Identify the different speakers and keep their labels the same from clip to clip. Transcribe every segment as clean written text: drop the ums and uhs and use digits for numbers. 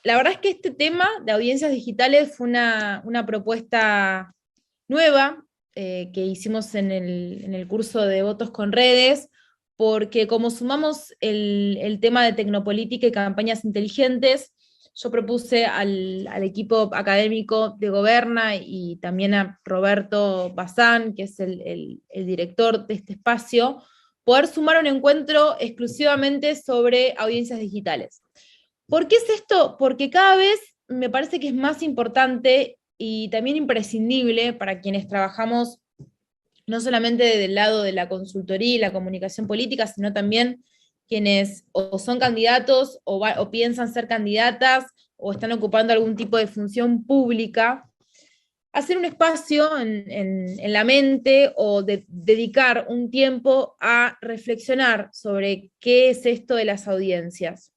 Speaker 1: la verdad es que este tema de audiencias digitales fue una propuesta nueva que hicimos en el curso de Votos con Redes, porque como sumamos el tema de tecnopolítica y campañas inteligentes, yo propuse al equipo académico de Goberna y también a Roberto Bazán, que es el director de este espacio, poder sumar un encuentro exclusivamente sobre audiencias digitales. ¿Por qué es esto? Porque cada vez me parece que es más importante y también imprescindible para quienes trabajamos no solamente del lado de la consultoría y la comunicación política, sino también quienes o son candidatos o piensan ser candidatas o están ocupando algún tipo de función pública, hacer un espacio en la mente o dedicar un tiempo a reflexionar sobre qué es esto de las audiencias.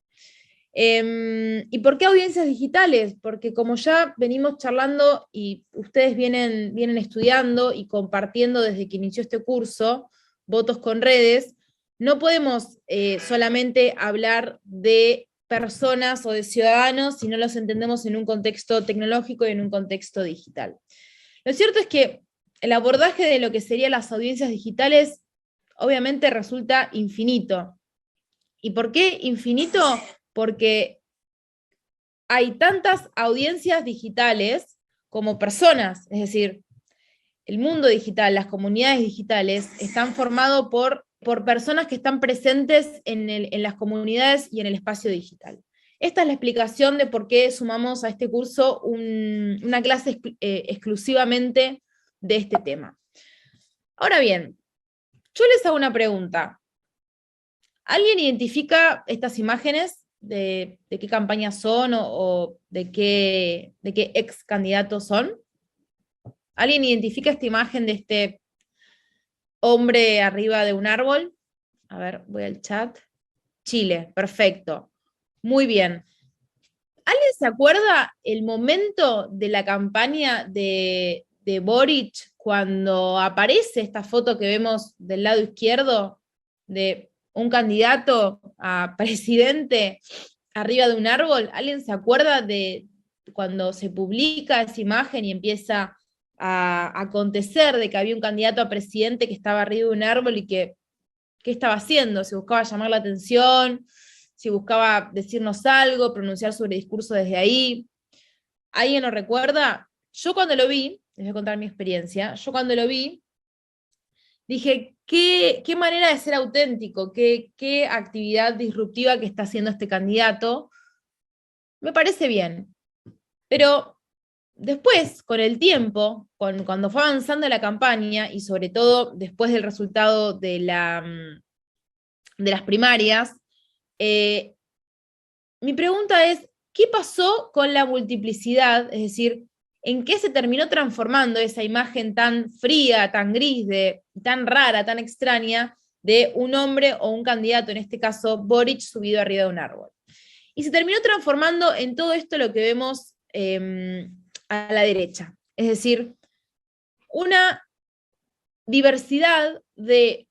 Speaker 1: ¿Y por qué audiencias digitales? Porque como ya venimos charlando y ustedes vienen estudiando y compartiendo desde que inició este curso, Votos con Redes, no podemos solamente hablar de personas o de ciudadanos si no los entendemos en un contexto tecnológico y en un contexto digital. Lo cierto es que el abordaje de lo que serían las audiencias digitales obviamente resulta infinito. ¿Y por qué infinito? Porque hay tantas audiencias digitales como personas, es decir, el mundo digital, las comunidades digitales, están formados por personas que están presentes en las comunidades y en el espacio digital. Esta es la explicación de por qué sumamos a este curso una clase exclusivamente de este tema. Ahora bien, yo les hago una pregunta. ¿Alguien identifica estas imágenes de qué campañas son o de qué ex candidatos son? ¿Alguien identifica esta imagen de este hombre arriba de un árbol? A ver, voy al chat. Chile, perfecto. Muy bien. ¿Alguien se acuerda el momento de la campaña de Boric cuando aparece esta foto que vemos del lado izquierdo de un candidato a presidente arriba de un árbol? ¿Alguien se acuerda de cuando se publica esa imagen y empieza a acontecer de que había un candidato a presidente que estaba arriba de un árbol y que qué estaba haciendo? ¿Se buscaba llamar la atención? ¿Si buscaba decirnos algo, pronunciar sobre discurso desde ahí? ¿Alguien lo recuerda? Yo cuando lo vi, les voy a contar mi experiencia, yo cuando lo vi, dije, qué manera de ser auténtico, qué actividad disruptiva que está haciendo este candidato. Me parece bien. Pero después, con el tiempo, cuando fue avanzando la campaña, y sobre todo después del resultado de las primarias, eh, mi pregunta es, ¿qué pasó con la multiplicidad? Es decir, ¿en qué se terminó transformando esa imagen tan fría, tan gris, tan rara, tan extraña, de un hombre o un candidato, en este caso Boric, subido arriba de un árbol? Y se terminó transformando en todo esto lo que vemos a la derecha. Es decir, una diversidad de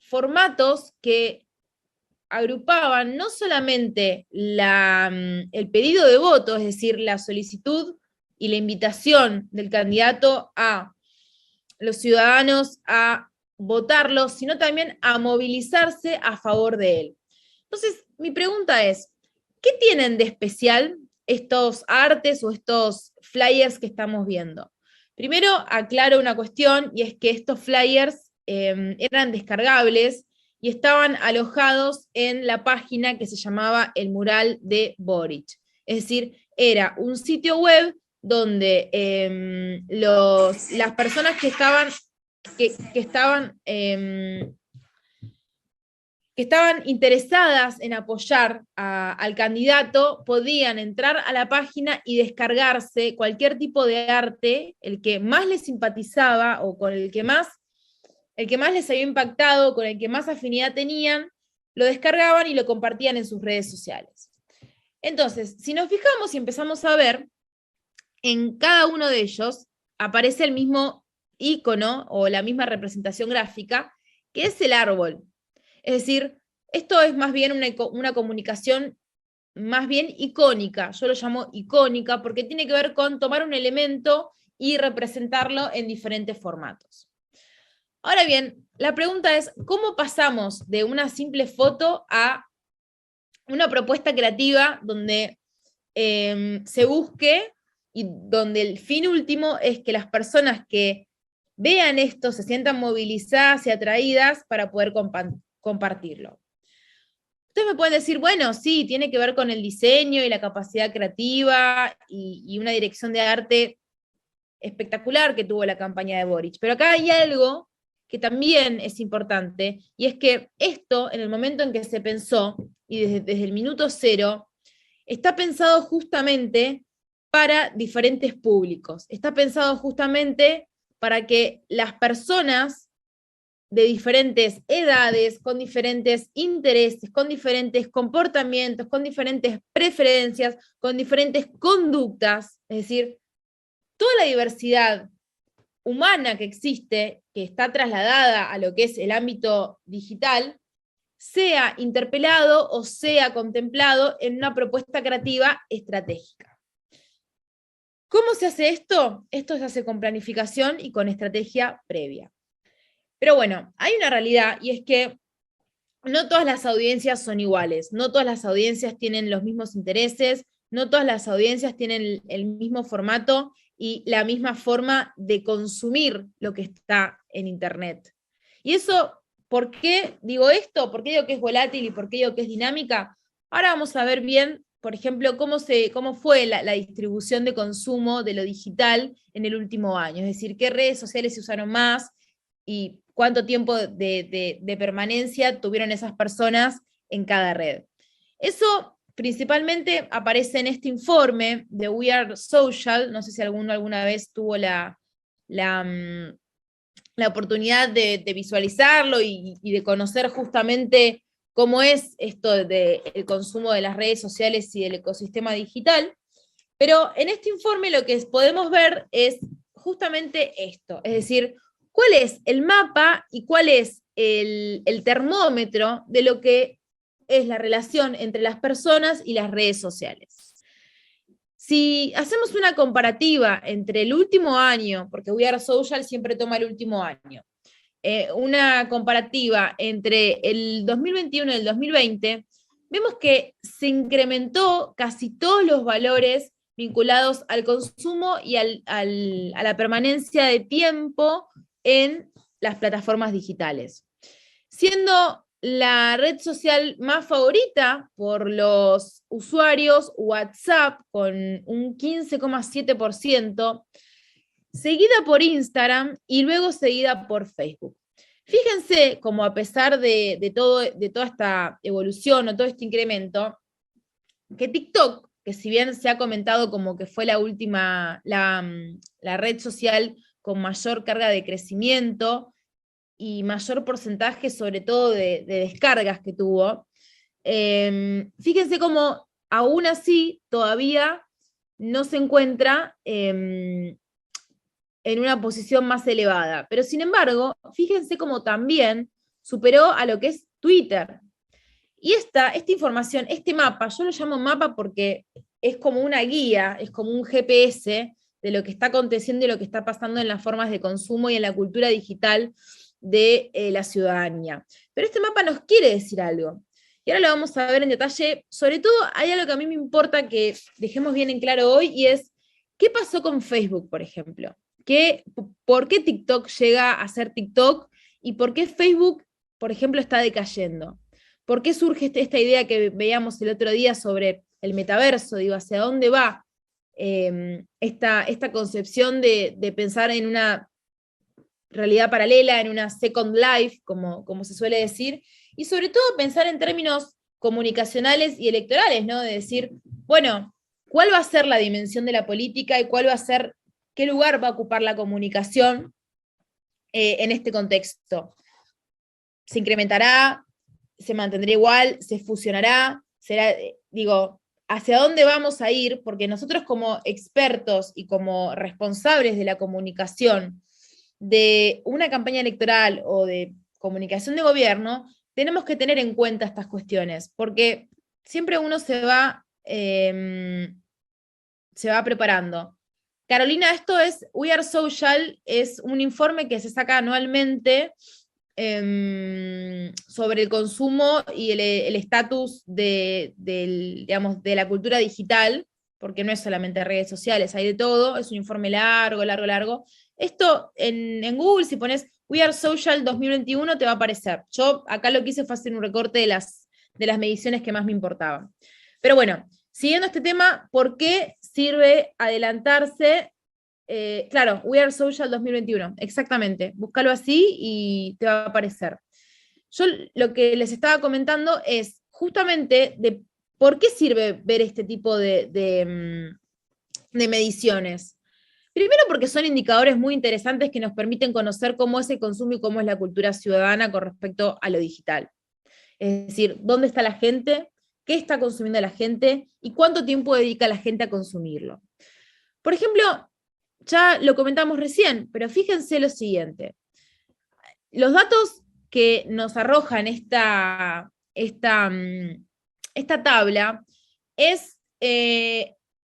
Speaker 1: formatos que agrupaban no solamente el pedido de voto, es decir, la solicitud y la invitación del candidato a los ciudadanos a votarlo, sino también a movilizarse a favor de él. Entonces, mi pregunta es, ¿qué tienen de especial estos artes o estos flyers que estamos viendo? Primero, aclaro una cuestión, y es que estos flyers eran descargables y estaban alojados en la página que se llamaba El Mural de Boric. Es decir, era un sitio web donde las personas que estaban que estaban interesadas en apoyar al candidato podían entrar a la página y descargarse cualquier tipo de arte, el que más les simpatizaba o con el que más les había impactado, con el que más afinidad tenían, lo descargaban y lo compartían en sus redes sociales. Entonces, si nos fijamos y empezamos a ver, en cada uno de ellos aparece el mismo icono o la misma representación gráfica, que es el árbol. Es decir, esto es más bien una comunicación más bien icónica. Yo lo llamo icónica porque tiene que ver con tomar un elemento y representarlo en diferentes formatos. Ahora bien, la pregunta es, ¿cómo pasamos de una simple foto a una propuesta creativa donde se busque y donde el fin último es que las personas que vean esto se sientan movilizadas y atraídas para poder compartirlo? Ustedes me pueden decir, bueno, sí, tiene que ver con el diseño y la capacidad creativa y una dirección de arte espectacular que tuvo la campaña de Boric. Pero acá hay algo que también es importante, y es que esto, en el momento en que se pensó, y desde el minuto cero, está pensado justamente para diferentes públicos. Está pensado justamente para que las personas de diferentes edades, con diferentes intereses, con diferentes comportamientos, con diferentes preferencias, con diferentes conductas, es decir, toda la diversidad humana que existe, que está trasladada a lo que es el ámbito digital, sea interpelado o sea contemplado en una propuesta creativa estratégica. ¿Cómo se hace esto? Esto se hace con planificación y con estrategia previa. Pero bueno, hay una realidad, y es que no todas las audiencias son iguales, no todas las audiencias tienen los mismos intereses, no todas las audiencias tienen el mismo formato y la misma forma de consumir lo que está en Internet. Y eso, ¿por qué digo esto? ¿Por qué digo que es volátil y por qué digo que es dinámica? Ahora vamos a ver bien, por ejemplo, cómo fue la distribución de consumo de lo digital en el último año, es decir, qué redes sociales se usaron más y cuánto tiempo de permanencia tuvieron esas personas en cada red. Eso principalmente aparece en este informe de We Are Social, no sé si alguno alguna vez tuvo la oportunidad de visualizarlo y de conocer justamente cómo es esto del consumo de las redes sociales y del ecosistema digital. Pero en este informe lo que podemos ver es justamente esto, es decir, cuál es el mapa y cuál es el termómetro de lo que es la relación entre las personas y las redes sociales. Si hacemos una comparativa entre el último año, porque We Are Social siempre toma el último año, una comparativa entre el 2021 y el 2020, vemos que se incrementó casi todos los valores vinculados al consumo y a la permanencia de tiempo en las plataformas digitales, siendo la red social más favorita por los usuarios WhatsApp con un 15,7%, seguida por Instagram y luego seguida por Facebook. Fíjense cómo a pesar de toda esta evolución o todo este incremento, que TikTok, que si bien se ha comentado como que fue la red social con mayor carga de crecimiento y mayor porcentaje sobre todo de descargas que tuvo, fíjense cómo aún así todavía no se encuentra en una posición más elevada. Pero sin embargo, fíjense cómo también superó a lo que es Twitter. Y esta información, este mapa, yo lo llamo mapa porque es como una guía, es como un GPS de lo que está aconteciendo y lo que está pasando en las formas de consumo y en la cultura digital de la ciudadanía. Pero este mapa nos quiere decir algo. Y ahora lo vamos a ver en detalle. Sobre todo hay algo que a mí me importa que dejemos bien en claro hoy, y es, ¿qué pasó con Facebook, por ejemplo? ¿Por qué TikTok llega a ser TikTok y por qué Facebook, por ejemplo, está decayendo? ¿Por qué surge esta idea que veíamos el otro día sobre el metaverso? Digo, ¿hacia dónde va esta concepción de pensar en una realidad paralela, en una second life, como se suele decir? Y sobre todo pensar en términos comunicacionales y electorales, ¿no? De decir, bueno, ¿cuál va a ser la dimensión de la política y cuál va a ser, qué lugar va a ocupar la comunicación en este contexto? ¿Se incrementará? ¿Se mantendrá igual? ¿Se fusionará? ¿Será, digo, hacia dónde vamos a ir? Porque nosotros como expertos y como responsables de la comunicación de una campaña electoral o de comunicación de gobierno, tenemos que tener en cuenta estas cuestiones, porque siempre uno se va se va preparando. Carolina, esto es We Are Social, es un informe que se saca anualmente sobre el consumo y el estatus digamos, de la cultura digital, porque no es solamente redes sociales, hay de todo, es un informe largo, largo, largo. Esto en Google, si pones We Are Social 2021, te va a aparecer. Yo acá lo que hice fue hacer un recorte de las mediciones que más me importaban. Pero bueno, siguiendo este tema, ¿por qué sirve adelantarse? Claro, We Are Social 2021, exactamente. Búscalo así y te va a aparecer. Yo lo que les estaba comentando es justamente de por qué sirve ver este tipo de mediciones. Primero porque son indicadores muy interesantes que nos permiten conocer cómo es el consumo y cómo es la cultura ciudadana con respecto a lo digital. Es decir, dónde está la gente, qué está consumiendo la gente y cuánto tiempo dedica la gente a consumirlo. Por ejemplo, ya lo comentamos recién, pero fíjense lo siguiente. Los datos que nos arrojan esta tabla es,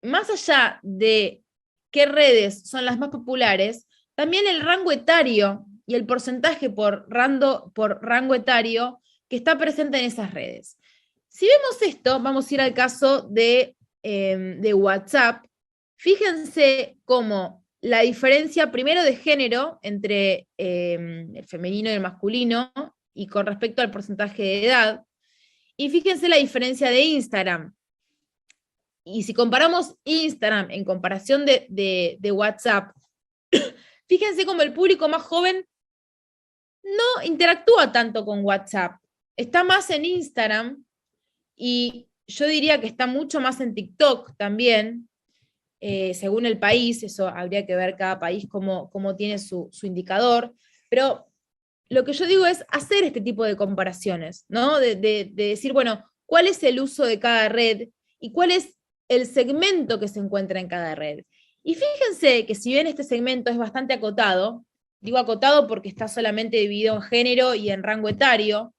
Speaker 1: más allá de qué redes son las más populares, también el rango etario y el porcentaje por rango etario que está presente en esas redes. Si vemos esto, vamos a ir al caso de WhatsApp. Fíjense cómo la diferencia primero de género entre el femenino y el masculino y con respecto al porcentaje de edad. Y fíjense la diferencia de Instagram. Y si comparamos Instagram en comparación de WhatsApp, fíjense cómo el público más joven no interactúa tanto con WhatsApp. Está más en Instagram y yo diría que está mucho más en TikTok también, según el país. Eso habría que ver cada país cómo tiene su indicador, pero lo que yo digo es hacer este tipo de comparaciones, ¿no? De decir, bueno, ¿cuál es el uso de cada red y cuál es el segmento que se encuentra en cada red? Y fíjense que si bien este segmento es bastante acotado, digo acotado porque está solamente dividido en género y en rango etario.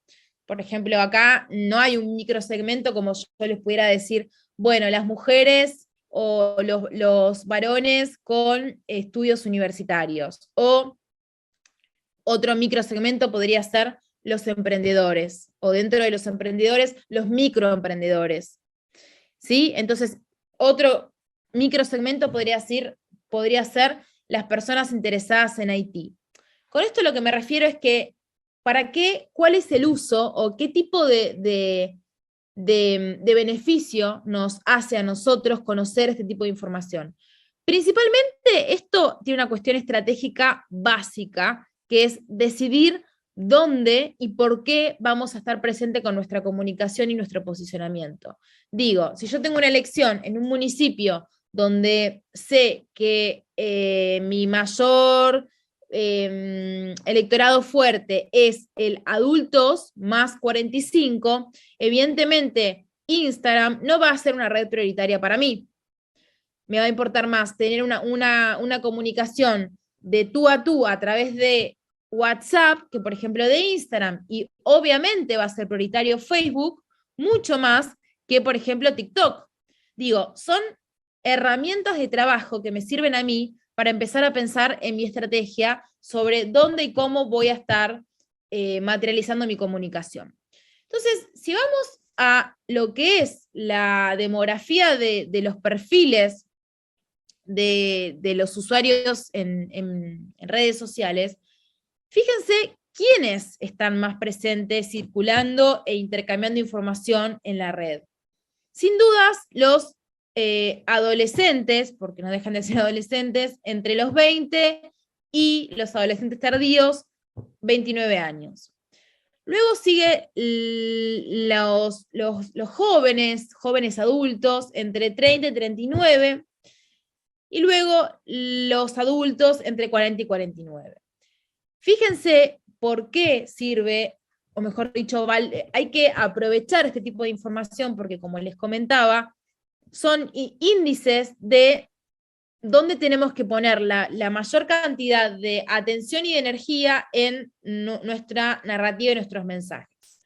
Speaker 1: Por ejemplo, acá no hay un microsegmento como yo les pudiera decir, bueno, las mujeres o los varones con estudios universitarios, o otro microsegmento podría ser los emprendedores, o dentro de los emprendedores, los microemprendedores. ¿Sí? Entonces, otro microsegmento podría ser las personas interesadas en IT. Con esto lo que me refiero es que, ¿para qué? ¿Cuál es el uso o qué tipo de beneficio nos hace a nosotros conocer este tipo de información? Principalmente esto tiene una cuestión estratégica básica, que es decidir dónde y por qué vamos a estar presente con nuestra comunicación y nuestro posicionamiento. Digo, si yo tengo una elección en un municipio donde sé que mi mayor electorado fuerte es el adultos más 45, evidentemente Instagram no va a ser una red prioritaria para mí. Me va a importar más tener una comunicación de tú a través de WhatsApp, que por ejemplo de Instagram, y obviamente va a ser prioritario Facebook, mucho más que por ejemplo TikTok. Digo, son herramientas de trabajo que me sirven a mí para empezar a pensar en mi estrategia sobre dónde y cómo voy a estar materializando mi comunicación. Entonces, si vamos a lo que es la demografía de los perfiles de los usuarios en redes sociales, fíjense quiénes están más presentes circulando e intercambiando información en la red. Sin dudas, los adolescentes, porque no dejan de ser adolescentes, entre los 20 y los adolescentes tardíos, 29 años. Luego sigue los jóvenes adultos entre 30 y 39, y luego los adultos entre 40 y 49. Fíjense por qué sirve, o mejor dicho, hay que aprovechar este tipo de información porque, como les comentaba, son índices de dónde tenemos que poner la mayor cantidad de atención y de energía en nuestra narrativa y nuestros mensajes.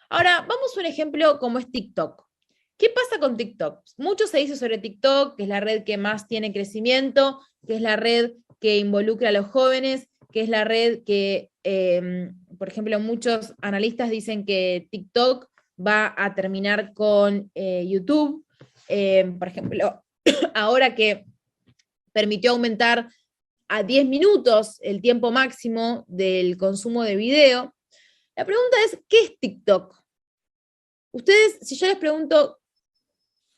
Speaker 1: Ahora, vamos a un ejemplo como es TikTok. ¿Qué pasa con TikTok? Mucho se dice sobre TikTok, que es la red que más tiene crecimiento, que es la red que involucra a los jóvenes, que es la red que, por ejemplo, muchos analistas dicen que TikTok va a terminar con YouTube. Por ejemplo, ahora que permitió aumentar a 10 minutos el tiempo máximo del consumo de video. La pregunta es, ¿qué es TikTok? Ustedes, si yo les pregunto,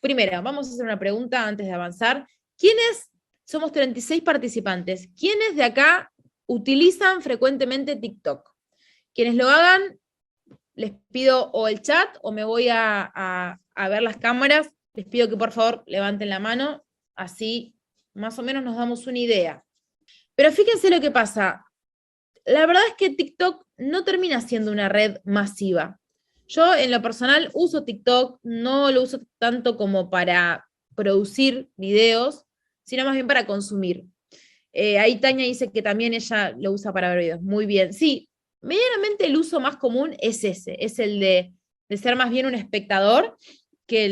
Speaker 1: primero, vamos a hacer una pregunta antes de avanzar. ¿Quiénes, somos 36 participantes, quiénes de acá utilizan frecuentemente TikTok? Quienes lo hagan, les pido o el chat o me voy a ver las cámaras. Les pido que por favor levanten la mano, así más o menos nos damos una idea. Pero fíjense lo que pasa. La verdad es que TikTok no termina siendo una red masiva. Yo en lo personal uso TikTok, no lo uso tanto como para producir videos, sino más bien para consumir. Ahí Tania dice que también ella lo usa para ver videos. Muy bien. Sí, medianamente el uso más común es ese, es el de ser más bien un espectador que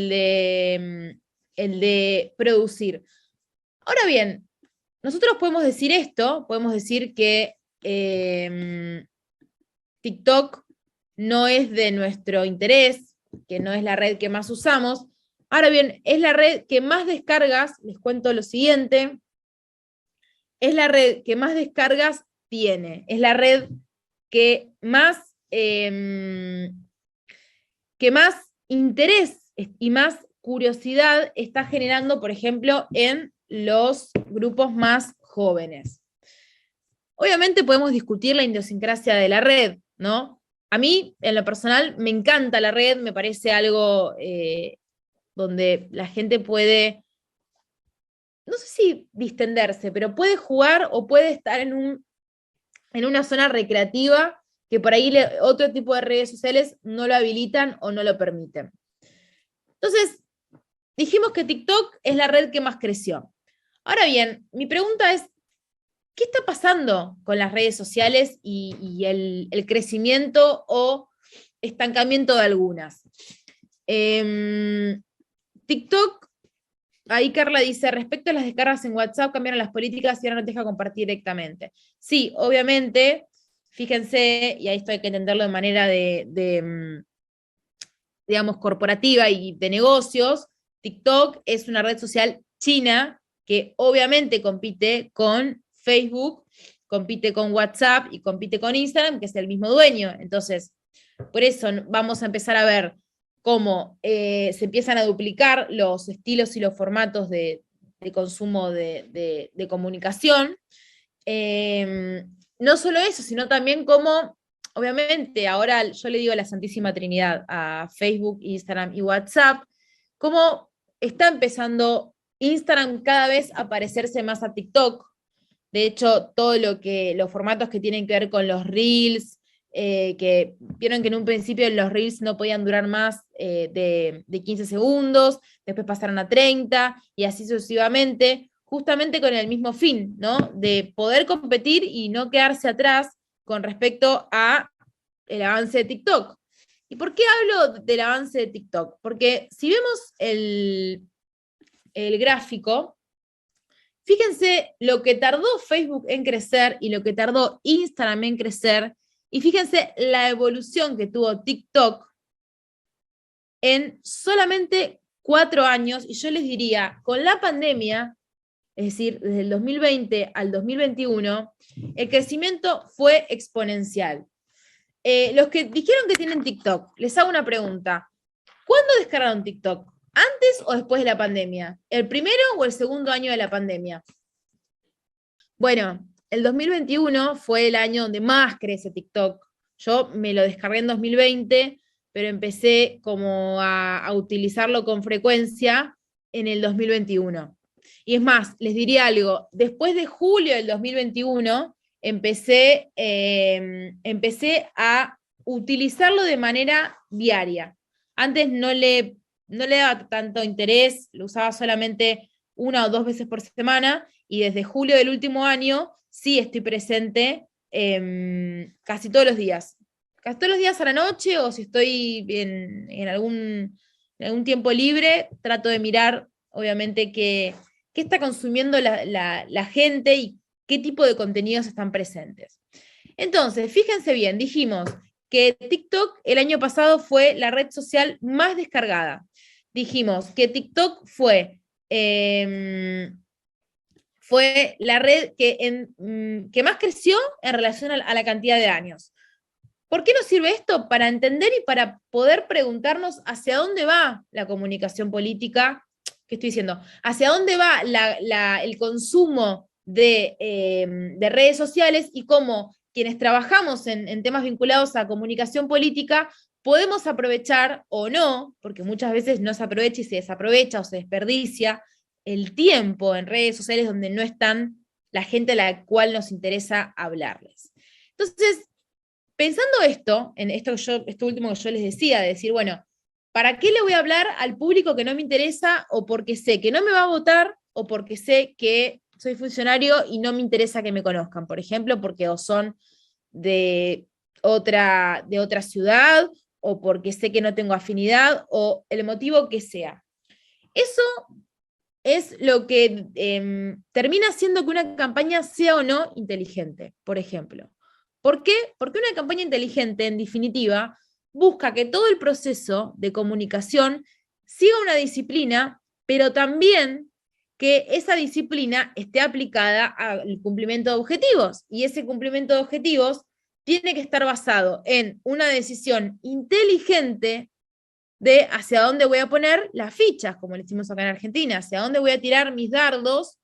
Speaker 1: el de producir. Ahora bien, nosotros podemos decir esto, podemos decir que TikTok no es de nuestro interés, que no es la red que más usamos. Ahora bien, es la red que más descargas, les cuento lo siguiente, es la red que más descargas tiene, es la red que más interés y más curiosidad está generando, por ejemplo, en los grupos más jóvenes. Obviamente podemos discutir la idiosincrasia de la red, ¿no? A mí, en lo personal, me encanta la red, me parece algo donde la gente puede, no sé si distenderse, pero puede jugar o puede estar en una zona recreativa que por ahí otro tipo de redes sociales no lo habilitan o no lo permiten. Entonces, dijimos que TikTok es la red que más creció. Ahora bien, mi pregunta es, ¿qué está pasando con las redes sociales y el crecimiento o estancamiento de algunas? TikTok, ahí Carla dice, respecto a las descargas en WhatsApp, cambiaron las políticas y ahora no te deja compartir directamente. Sí, obviamente, fíjense, y ahí esto hay que entenderlo de manera digamos, corporativa y de negocios, TikTok es una red social china que obviamente compite con Facebook, compite con WhatsApp y compite con Instagram, que es el mismo dueño. Entonces, por eso vamos a empezar a ver cómo se empiezan a duplicar los estilos y los formatos de consumo de comunicación. No solo eso, sino también cómo, obviamente, ahora yo le digo a la Santísima Trinidad, a Facebook, Instagram y WhatsApp, cómo está empezando Instagram cada vez a parecerse más a TikTok. De hecho, todo los formatos que tienen que ver con los Reels, que vieron que en un principio los Reels no podían durar más de 15 segundos, después pasaron a 30 y así sucesivamente, justamente con el mismo fin, ¿no? De poder competir y no quedarse atrás con respecto a el avance de TikTok. ¿Y por qué hablo del avance de TikTok? Porque si vemos el gráfico, fíjense lo que tardó Facebook en crecer y lo que tardó Instagram en crecer, y fíjense la evolución que tuvo TikTok en solamente 4 años, y yo les diría, con la pandemia, es decir, desde el 2020 al 2021, el crecimiento fue exponencial. Los que dijeron que tienen TikTok, les hago una pregunta. ¿Cuándo descargaron TikTok? ¿Antes o después de la pandemia? ¿El primero o el segundo año de la pandemia? Bueno, el 2021 fue el año donde más crece TikTok. Yo me lo descargué en 2020, pero empecé como a utilizarlo con frecuencia en el 2021. Y es más, les diría algo, después de julio del 2021 empecé a utilizarlo de manera diaria. Antes no le daba tanto interés, lo usaba solamente 1 o 2 veces por semana, y desde julio del último año sí estoy presente casi todos los días. Casi todos los días a la noche, o si estoy en En un tiempo libre trato de mirar, obviamente, qué está consumiendo la gente y qué tipo de contenidos están presentes. Entonces, fíjense bien, dijimos que TikTok el año pasado fue la red social más descargada. Dijimos que TikTok fue la red que más creció en relación a la cantidad de años. ¿Por qué nos sirve esto? Para entender y para poder preguntarnos hacia dónde va la comunicación política, ¿qué estoy diciendo? Hacia dónde va el consumo de redes sociales y cómo quienes trabajamos en temas vinculados a comunicación política podemos aprovechar o no, porque muchas veces no se aprovecha y se desaprovecha o se desperdicia el tiempo en redes sociales donde no están la gente a la cual nos interesa hablarles. Entonces, pensando en esto último que yo les decía, de decir, bueno, ¿para qué le voy a hablar al público que no me interesa o porque sé que no me va a votar o porque sé que soy funcionario y no me interesa que me conozcan? Por ejemplo, porque o son de otra ciudad o porque sé que no tengo afinidad o el motivo que sea. Eso es lo que termina haciendo que una campaña sea o no inteligente, por ejemplo. ¿Por qué? Porque una campaña inteligente, en definitiva, busca que todo el proceso de comunicación siga una disciplina, pero también que esa disciplina esté aplicada al cumplimiento de objetivos. Y ese cumplimiento de objetivos tiene que estar basado en una decisión inteligente de hacia dónde voy a poner las fichas, como le decimos acá en Argentina, hacia dónde voy a tirar mis dardos,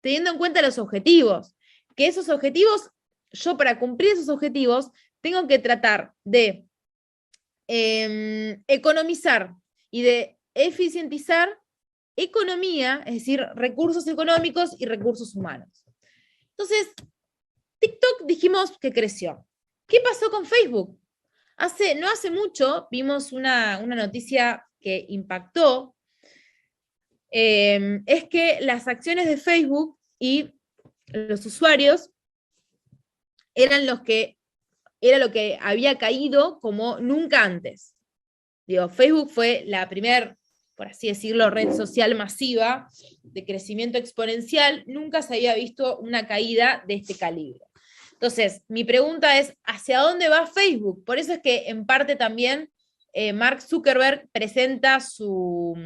Speaker 1: teniendo en cuenta los objetivos. Que esos objetivos, yo para cumplir esos objetivos, tengo que tratar de economizar y de eficientizar economía, es decir, recursos económicos y recursos humanos. Entonces, TikTok dijimos que creció. ¿Qué pasó con Facebook? No hace mucho vimos una noticia que impactó, es que las acciones de Facebook y los usuarios era lo que había caído como nunca antes. Digo, Facebook fue la primera, por así decirlo, red social masiva de crecimiento exponencial. Nunca se había visto una caída de este calibre. Entonces, mi pregunta es, ¿hacia dónde va Facebook? Por eso es que en parte también Mark Zuckerberg presenta nosotros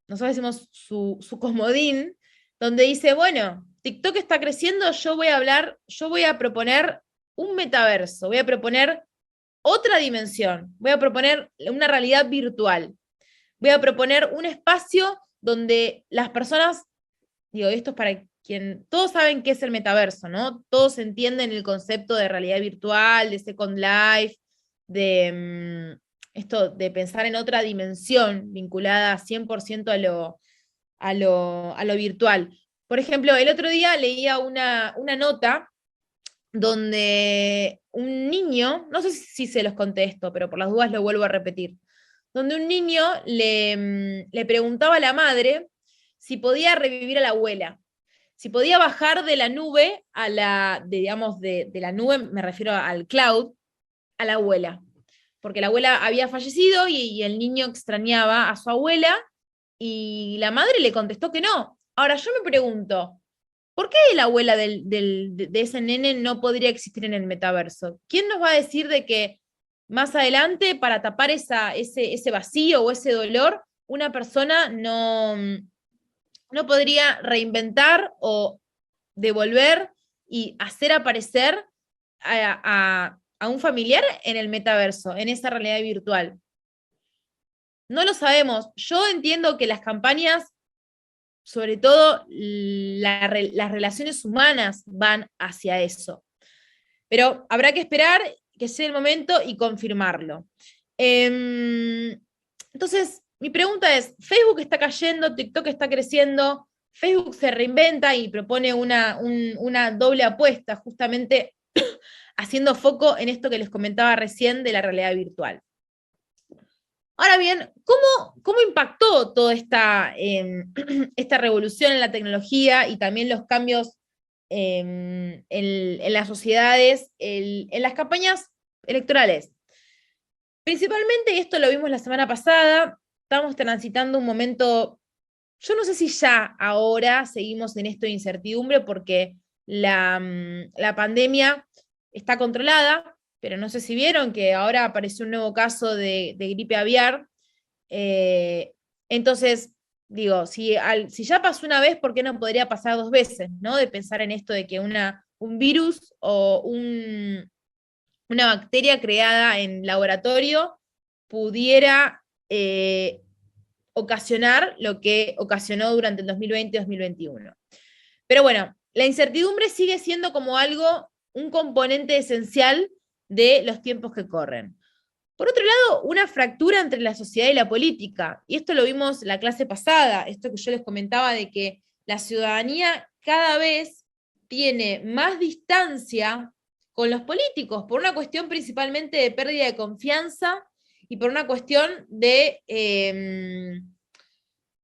Speaker 1: decimos su comodín, donde dice, bueno, TikTok está creciendo, yo voy a proponer un metaverso, voy a proponer otra dimensión, voy a proponer una realidad virtual, voy a proponer un espacio donde las personas, digo, esto es para todos saben qué es el metaverso, ¿no? Todos entienden el concepto de realidad virtual, de Second Life, de esto de pensar en otra dimensión vinculada 100% a lo virtual. Por ejemplo, el otro día leía una nota donde un niño, no sé si se los conté esto, pero por las dudas lo vuelvo a repetir, donde un niño le preguntaba a la madre si podía revivir a la abuela, si podía bajar de la nube de la nube, me refiero al cloud, a la abuela. Porque la abuela había fallecido y el niño extrañaba a su abuela y la madre le contestó que no. Ahora yo me pregunto, ¿por qué la abuela de ese nene no podría existir en el metaverso? ¿Quién nos va a decir de que más adelante, para tapar ese vacío o ese dolor, una persona no podría reinventar o devolver y hacer aparecer a un familiar en el metaverso, en esa realidad virtual? No lo sabemos. Yo entiendo que las campañas, sobre todo las relaciones humanas, van hacia eso. Pero habrá que esperar que sea el momento y confirmarlo. Entonces, mi pregunta es, Facebook está cayendo, TikTok está creciendo, Facebook se reinventa y propone una doble apuesta, justamente haciendo foco en esto que les comentaba recién de la realidad virtual. Ahora bien, ¿cómo impactó toda esta revolución en la tecnología y también los cambios en las sociedades, en las campañas electorales? Principalmente, y esto lo vimos la semana pasada, estamos transitando un momento, yo no sé si ya ahora seguimos en esto de incertidumbre porque la pandemia está controlada, pero no sé si vieron que ahora apareció un nuevo caso de gripe aviar. Entonces, digo, si ya pasó una vez, ¿por qué no podría pasar dos veces? ¿No? De pensar en esto de que un virus o una bacteria creada en laboratorio pudiera ocasionar lo que ocasionó durante el 2020-2021. Pero bueno, la incertidumbre sigue siendo como algo, un componente esencial de los tiempos que corren. Por otro lado, una fractura entre la sociedad y la política. Y esto lo vimos la clase pasada, esto que yo les comentaba de que la ciudadanía cada vez tiene más distancia con los políticos, por una cuestión principalmente de pérdida de confianza y por una cuestión de,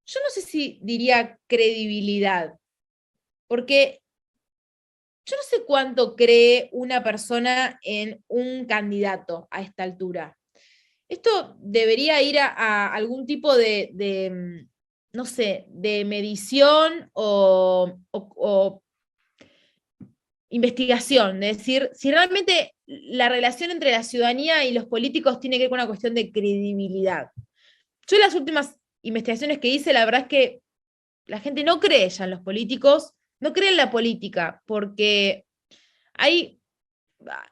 Speaker 1: yo no sé si diría credibilidad, porque yo no sé cuánto cree una persona en un candidato a esta altura. Esto debería ir a algún tipo de, no sé, de medición o investigación, de decir, si realmente la relación entre la ciudadanía y los políticos tiene que ver con una cuestión de credibilidad. Yo en las últimas investigaciones que hice, la verdad es que la gente no cree ya en los políticos, no cree en la política, porque hay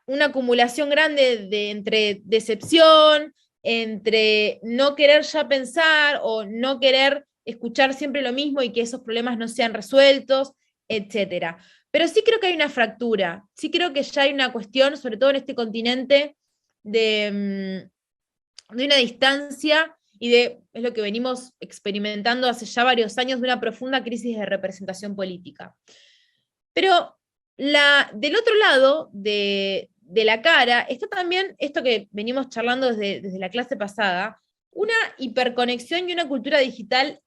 Speaker 1: una acumulación grande entre decepción, entre no querer ya pensar o no querer escuchar siempre lo mismo y que esos problemas no sean resueltos, etcétera. Pero sí creo que hay una fractura, sí creo que ya hay una cuestión, sobre todo en este continente, de una distancia y es lo que venimos experimentando hace ya varios años, de una profunda crisis de representación política. Pero del otro lado de la cara está también esto que venimos charlando desde la clase pasada, una hiperconexión y una cultura digital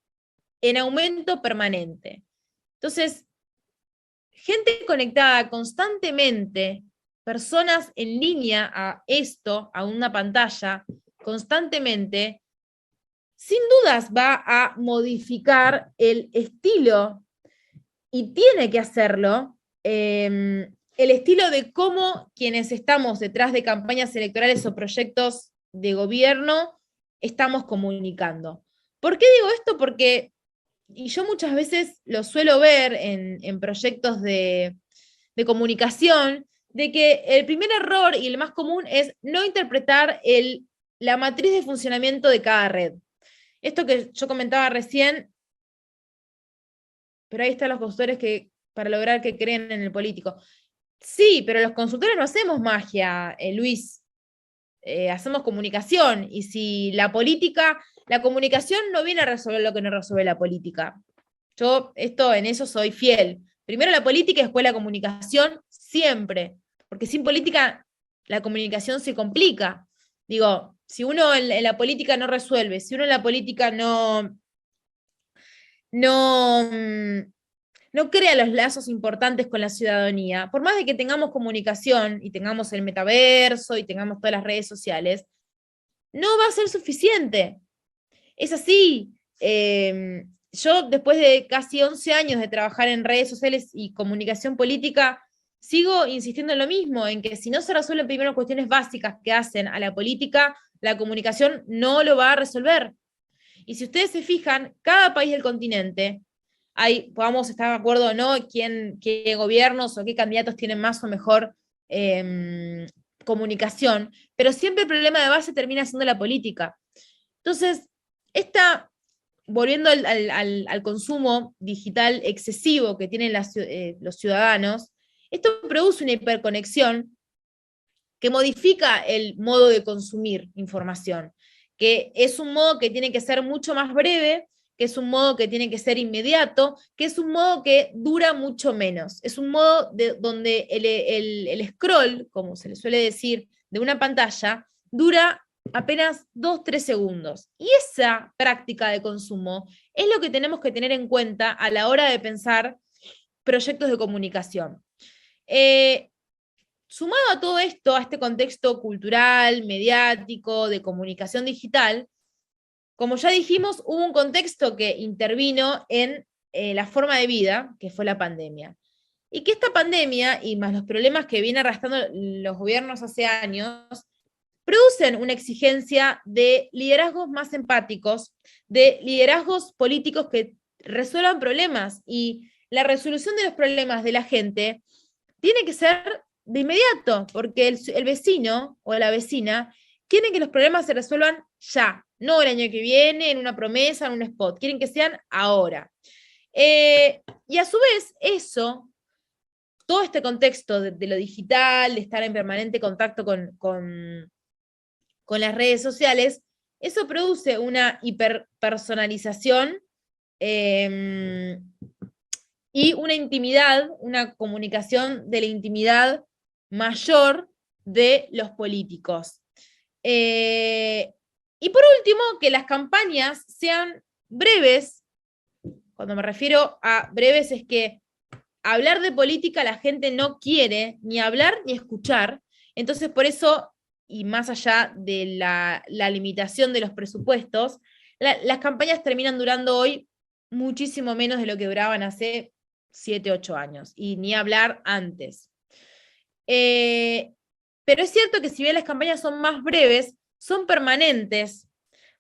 Speaker 1: en aumento permanente. Entonces, gente conectada constantemente, personas en línea a esto, a una pantalla, constantemente, sin dudas va a modificar el estilo, y tiene que hacerlo, el estilo de cómo quienes estamos detrás de campañas electorales o proyectos de gobierno estamos comunicando. ¿Por qué digo esto? Porque, y yo muchas veces lo suelo ver en proyectos de comunicación, de que el primer error y el más común es no interpretar la matriz de funcionamiento de cada red. Esto que yo comentaba recién, pero ahí están los consultores para lograr que creen en el político. Sí, pero los consultores no hacemos magia, Luis. Hacemos comunicación. Y si la comunicación no viene a resolver lo que no resuelve la política. Yo en eso soy fiel. Primero la política y después la comunicación, siempre. Porque sin política la comunicación se complica. Digo, si uno en la política no resuelve, si uno en la política no, no crea los lazos importantes con la ciudadanía, por más de que tengamos comunicación y tengamos el metaverso y tengamos todas las redes sociales, no va a ser suficiente. Es así. Yo, después de casi 11 años de trabajar en redes sociales y comunicación política, sigo insistiendo en lo mismo, en que si no se resuelven primero cuestiones básicas que hacen a la política, la comunicación no lo va a resolver. Y si ustedes se fijan, cada país del continente, podamos estar de acuerdo o no, qué gobiernos o qué candidatos tienen más o mejor comunicación, pero siempre el problema de base termina siendo la política. Entonces, volviendo al consumo digital excesivo que tienen los ciudadanos, esto produce una hiperconexión que modifica el modo de consumir información, que es un modo que tiene que ser mucho más breve, que es un modo que tiene que ser inmediato, que es un modo que dura mucho menos. Es un modo donde el scroll, como se le suele decir, de una pantalla, dura apenas 2-3 segundos. Y esa práctica de consumo es lo que tenemos que tener en cuenta a la hora de pensar proyectos de comunicación. sumado a todo esto, a este contexto cultural, mediático, de comunicación digital, como ya dijimos, hubo un contexto que intervino en la forma de vida, que fue la pandemia. Y que esta pandemia, y más los problemas que viene arrastrando los gobiernos hace años, producen una exigencia de liderazgos más empáticos, de liderazgos políticos que resuelvan problemas. Y la resolución de los problemas de la gente tiene que ser de inmediato, porque el vecino o la vecina quieren que los problemas se resuelvan ya, no el año que viene, en una promesa, en un spot, quieren que sean ahora. Y a su vez, eso, todo este contexto de lo digital, de estar en permanente contacto con las redes sociales, eso produce una hiperpersonalización y una intimidad, una comunicación de la intimidad mayor de los políticos. Y por último, que las campañas sean breves. Cuando me refiero a breves es que hablar de política la gente no quiere ni hablar ni escuchar. Entonces, por eso, y más allá de la limitación de los presupuestos, las campañas terminan durando hoy muchísimo menos de lo que duraban hace 7, 8 años, y ni hablar antes. Pero es cierto que si bien las campañas son más breves, son permanentes,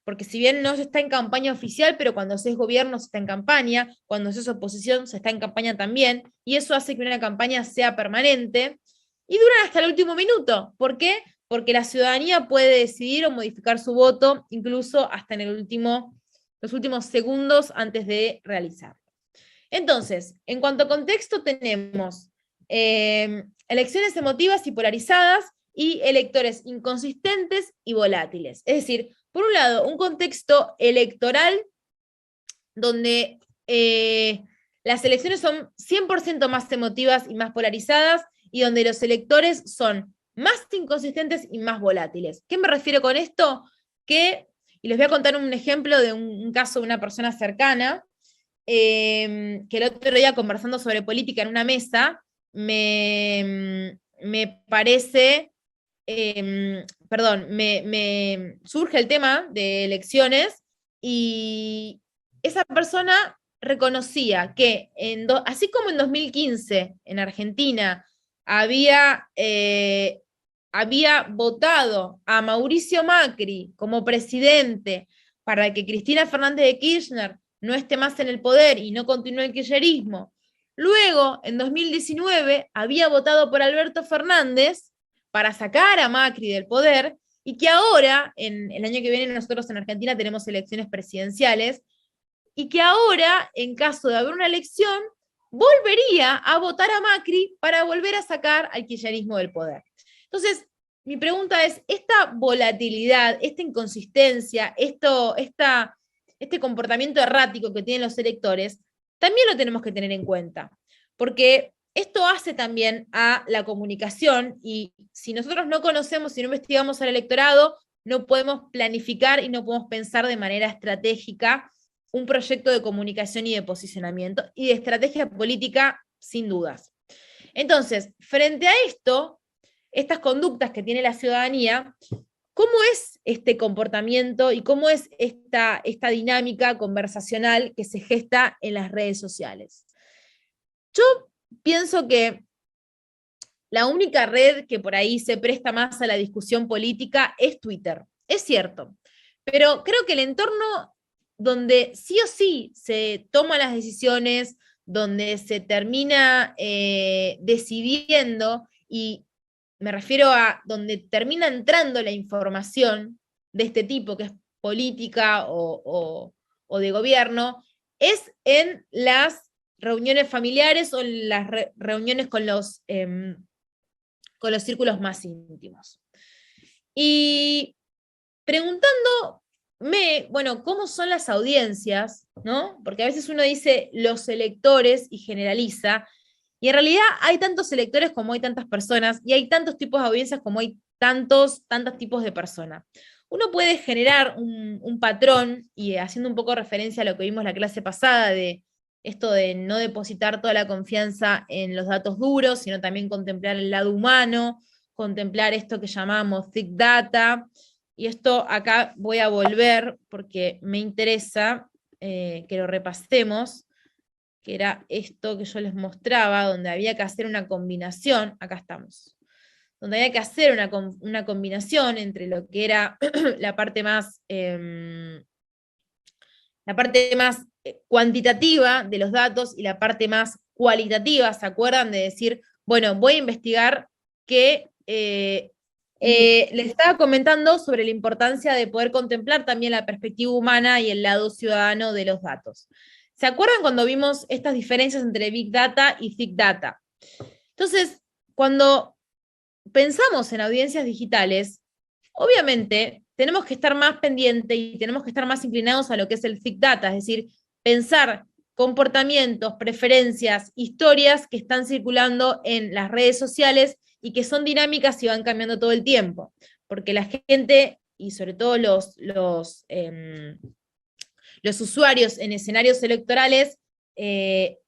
Speaker 1: porque si bien no se está en campaña oficial, pero cuando se es gobierno se está en campaña, cuando se es oposición se está en campaña también, y eso hace que una campaña sea permanente, y duran hasta el último minuto. ¿Por qué? Porque la ciudadanía puede decidir o modificar su voto, incluso hasta en los últimos segundos antes de realizarlo. Entonces, en cuanto a contexto, tenemos elecciones emotivas y polarizadas y electores inconsistentes y volátiles. Es decir, por un lado, un contexto electoral donde las elecciones son 100% más emotivas y más polarizadas, y donde los electores son más inconsistentes y más volátiles. ¿Qué me refiero con esto? Y les voy a contar un ejemplo de un caso de una persona cercana, que el otro día conversando sobre política en una mesa, me parece, me surge el tema de elecciones, y esa persona reconocía que así como en 2015 en Argentina había votado a Mauricio Macri como presidente para que Cristina Fernández de Kirchner no esté más en el poder y no continúe el kirchnerismo. Luego, en 2019, había votado por Alberto Fernández para sacar a Macri del poder, y que ahora, en el año que viene, nosotros en Argentina tenemos elecciones presidenciales, y que ahora, en caso de haber una elección, volvería a votar a Macri para volver a sacar al kirchnerismo del poder. Entonces, mi pregunta es, esta volatilidad, esta inconsistencia, este comportamiento errático que tienen los electores, también lo tenemos que tener en cuenta, porque esto hace también a la comunicación, y si nosotros no conocemos, si no investigamos al electorado, no podemos planificar y no podemos pensar de manera estratégica un proyecto de comunicación y de posicionamiento, y de estrategia política, sin dudas. Entonces, frente a esto, estas conductas que tiene la ciudadanía, ¿cómo es este comportamiento y cómo es esta dinámica conversacional que se gesta en las redes sociales? Yo pienso que la única red que por ahí se presta más a la discusión política es Twitter. Es cierto, pero creo que el entorno donde sí o sí se toman las decisiones, donde se termina decidiendo, y me refiero a donde termina entrando la información de este tipo, que es política o de gobierno, es en las reuniones familiares o en las reuniones con los círculos más íntimos. Y preguntándome, bueno, ¿cómo son las audiencias? ¿No? Porque a veces uno dice los electores y generaliza, y en realidad hay tantos electores como hay tantas personas, y hay tantos tipos de audiencias como hay tantos tipos de personas. Uno puede generar un patrón, y haciendo un poco referencia a lo que vimos la clase pasada de esto de no depositar toda la confianza en los datos duros, sino también contemplar el lado humano, contemplar esto que llamamos thick data, y esto acá voy a volver porque me interesa que lo repasemos, que era esto que yo les mostraba, donde había que hacer una combinación, acá estamos, donde había que hacer una combinación entre lo que era la parte más cuantitativa de los datos y la parte más cualitativa. ¿Se acuerdan de decir, bueno, voy a investigar que les estaba comentando sobre la importancia de poder contemplar también la perspectiva humana y el lado ciudadano de los datos? ¿Se acuerdan cuando vimos estas diferencias entre Big Data y Thick Data? Entonces, cuando pensamos en audiencias digitales, obviamente tenemos que estar más pendientes y tenemos que estar más inclinados a lo que es el Thick Data, es decir, pensar comportamientos, preferencias, historias que están circulando en las redes sociales y que son dinámicas y van cambiando todo el tiempo, porque la gente, y sobre todo los usuarios en escenarios electorales,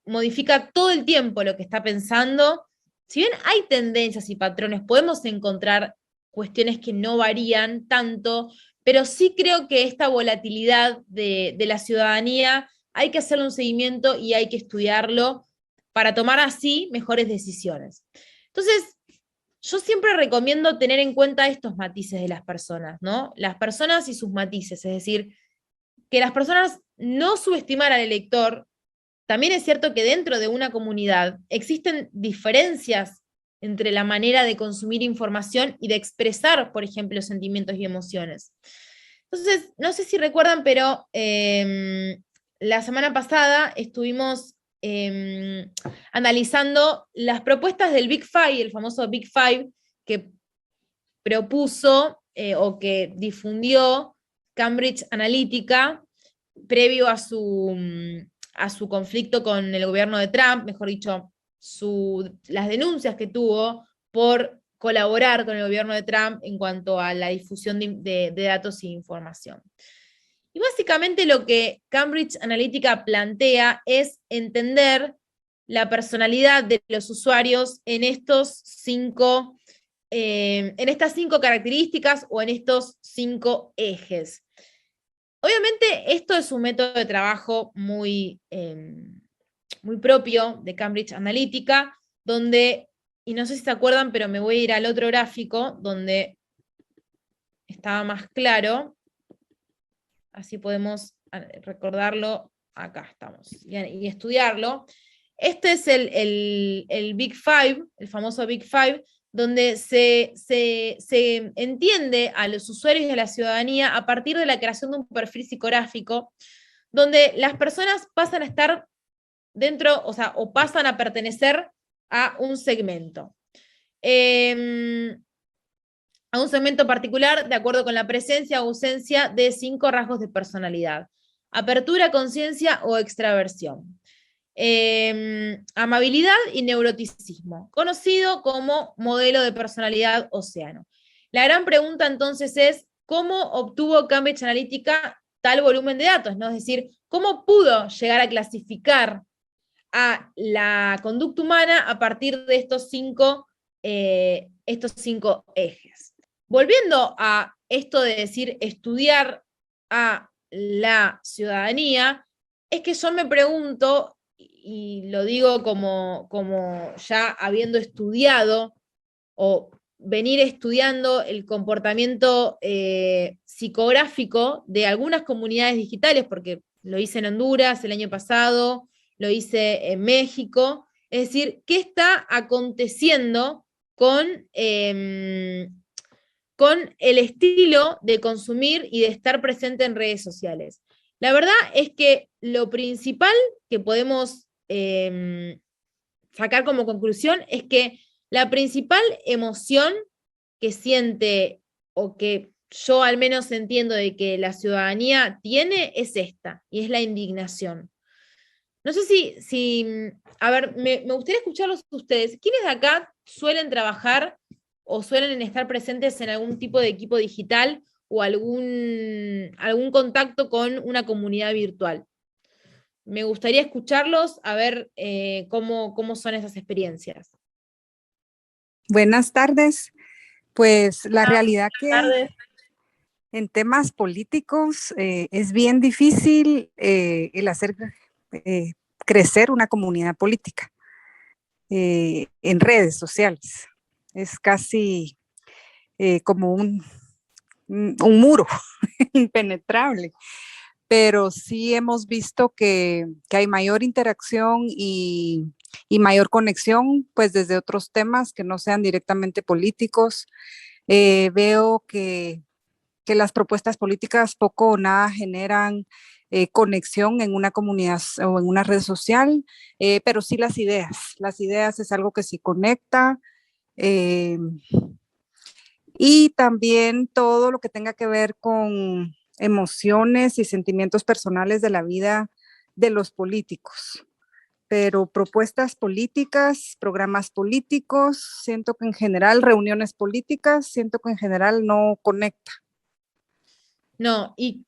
Speaker 1: modifica todo el tiempo lo que está pensando. Si bien hay tendencias y patrones, podemos encontrar cuestiones que no varían tanto, pero sí creo que esta volatilidad de la ciudadanía hay que hacerle un seguimiento y hay que estudiarlo para tomar así mejores decisiones. Entonces, yo siempre recomiendo tener en cuenta estos matices de las personas, ¿no? Las personas y sus matices, es decir, que las personas no subestimar al elector. También es cierto que dentro de una comunidad existen diferencias entre la manera de consumir información y de expresar, por ejemplo, sentimientos y emociones. Entonces, no sé si recuerdan, pero la semana pasada estuvimos analizando las propuestas del Big Five, el famoso Big Five, que propuso o que difundió Cambridge Analytica previo a su conflicto con el gobierno de Trump, mejor dicho, las denuncias que tuvo por colaborar con el gobierno de Trump en cuanto a la difusión de datos e información. Y básicamente lo que Cambridge Analytica plantea es entender la personalidad de los usuarios en estas 5 características o en estos 5 ejes. Obviamente esto es un método de trabajo muy propio de Cambridge Analytica, donde, y no sé si se acuerdan, pero me voy a ir al otro gráfico, donde estaba más claro, así podemos recordarlo, acá estamos, y estudiarlo. Este es el Big Five, el famoso Big Five, donde se entiende a los usuarios y a la ciudadanía a partir de la creación de un perfil psicográfico, donde las personas pasan a estar dentro, o pasan a pertenecer a un segmento. A un segmento particular de acuerdo con la presencia o ausencia de 5 rasgos de personalidad: apertura, conciencia o extraversión. Amabilidad y neuroticismo, conocido como modelo de personalidad océano. La gran pregunta entonces es, ¿cómo obtuvo Cambridge Analytica tal volumen de datos? ¿No? Es decir, ¿cómo pudo llegar a clasificar a la conducta humana a partir de estos 5 ejes? Volviendo a esto de decir estudiar a la ciudadanía, es que yo me pregunto, y lo digo como ya habiendo estudiado o venir estudiando el comportamiento psicográfico de algunas comunidades digitales, porque lo hice en Honduras el año pasado, lo hice en México, es decir, ¿qué está aconteciendo con el estilo de consumir y de estar presente en redes sociales? La verdad es que lo principal que podemos sacar como conclusión es que la principal emoción que siente, o que yo al menos entiendo de que la ciudadanía tiene, es esta, y es la indignación. No sé si a ver, me gustaría escucharlos ustedes. ¿Quiénes de acá suelen trabajar o suelen estar presentes en algún tipo de equipo digital o algún contacto con una comunidad virtual? me gustaría escucharlos, a ver cómo son esas experiencias.
Speaker 2: Buenas tardes. Pues la realidad
Speaker 1: Buenas
Speaker 2: que
Speaker 1: tardes.
Speaker 2: en temas políticos es bien difícil el hacer eh, crecer una comunidad política en redes sociales. Es casi como un muro impenetrable, pero sí hemos visto que hay mayor interacción y mayor conexión, pues desde otros temas que no sean directamente políticos. Veo que las propuestas políticas poco o nada generan conexión en una comunidad o en una red social, pero sí las ideas. Las ideas es algo que sí conecta. eh, y también todo lo que tenga que ver con emociones y sentimientos personales de la vida de los políticos. Pero propuestas políticas, programas políticos, siento que en general, reuniones políticas, siento que en general no conecta.
Speaker 1: No, ¿y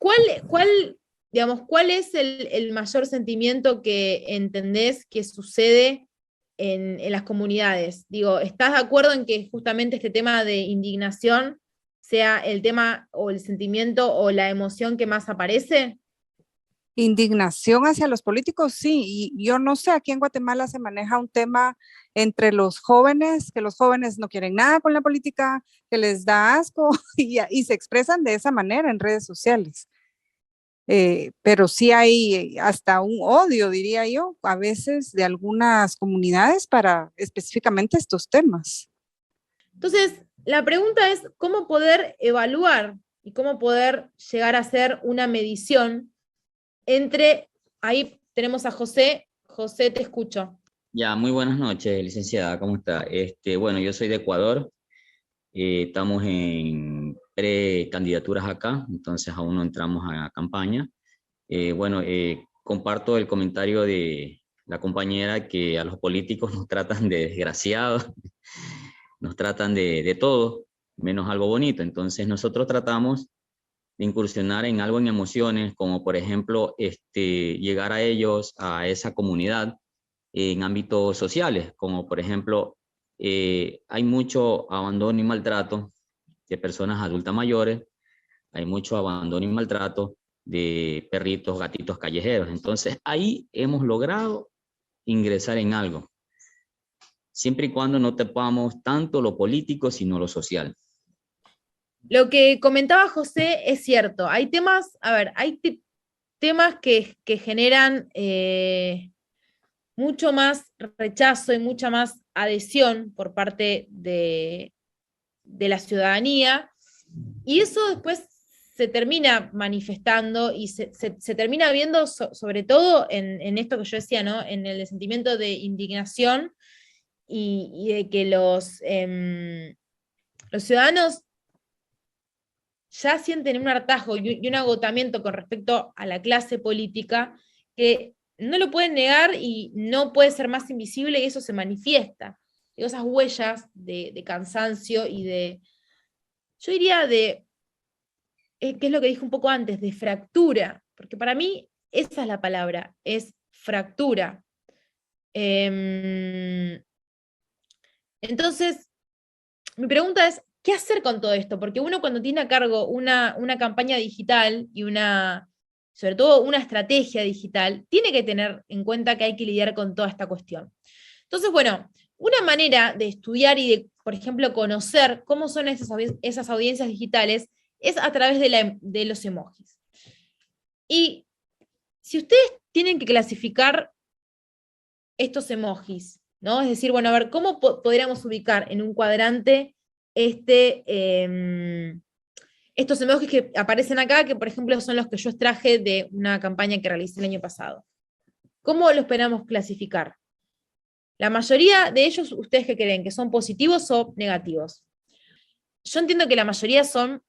Speaker 1: digamos, cuál es el mayor sentimiento que entendés que sucede en las comunidades? Digo, ¿estás de acuerdo en que justamente este tema de indignación sea el tema o el sentimiento o la emoción que más aparece?
Speaker 2: Indignación hacia los políticos, sí, y yo no sé, aquí en Guatemala se maneja un tema entre los jóvenes, que los jóvenes no quieren nada con la política, que les da asco y se expresan de esa manera en redes sociales. Pero sí hay hasta un odio, diría yo, a veces de algunas comunidades para específicamente estos temas.
Speaker 1: Entonces, la pregunta es cómo poder evaluar y cómo poder llegar a hacer una medición entre, ahí tenemos a José. José, te escucho.
Speaker 3: Ya, muy buenas noches, licenciada, ¿cómo está? Bueno, yo soy de Ecuador, estamos en precandidaturas acá, entonces aún no entramos a campaña. Bueno, comparto el comentario de la compañera que a los políticos nos tratan de desgraciados, nos tratan de todo, menos algo bonito. Entonces nosotros tratamos de incursionar en algo en emociones, como por ejemplo llegar a ellos, a esa comunidad, en ámbitos sociales, como por ejemplo hay mucho abandono y maltrato de personas adultas mayores, hay mucho abandono y maltrato de perritos, gatitos callejeros. Entonces ahí hemos logrado ingresar en algo, siempre y cuando no topamos tanto lo político, sino lo social.
Speaker 1: Lo que comentaba José es cierto. Hay temas, a ver, hay temas que generan mucho más rechazo y mucha más adhesión por parte de la ciudadanía, y eso después se termina manifestando y se termina viendo sobre todo en esto que yo decía, ¿no? En el sentimiento de indignación y de que los ciudadanos ya sienten un hartazgo y un agotamiento con respecto a la clase política que no lo pueden negar y no puede ser más invisible, y eso se manifiesta. Digo, esas huellas de cansancio y yo diría que es lo que dije un poco antes, de fractura, porque para mí esa es la palabra, es fractura. Entonces, mi pregunta es, ¿qué hacer con todo esto? Porque uno cuando tiene a cargo una campaña digital y sobre todo una estrategia digital, tiene que tener en cuenta que hay que lidiar con toda esta cuestión. Entonces, bueno, una manera de estudiar y de, por ejemplo, conocer cómo son esas audiencias digitales es a través de los emojis. Y si ustedes tienen que clasificar estos emojis, ¿no? Es decir, bueno, a ver, ¿cómo podríamos ubicar en un cuadrante estos emojis que aparecen acá, que por ejemplo son los que yo extraje de una campaña que realicé el año pasado? ¿Cómo los esperamos clasificar? La mayoría de ellos, ¿ustedes qué creen? ¿Que son positivos o negativos? Yo entiendo que la mayoría son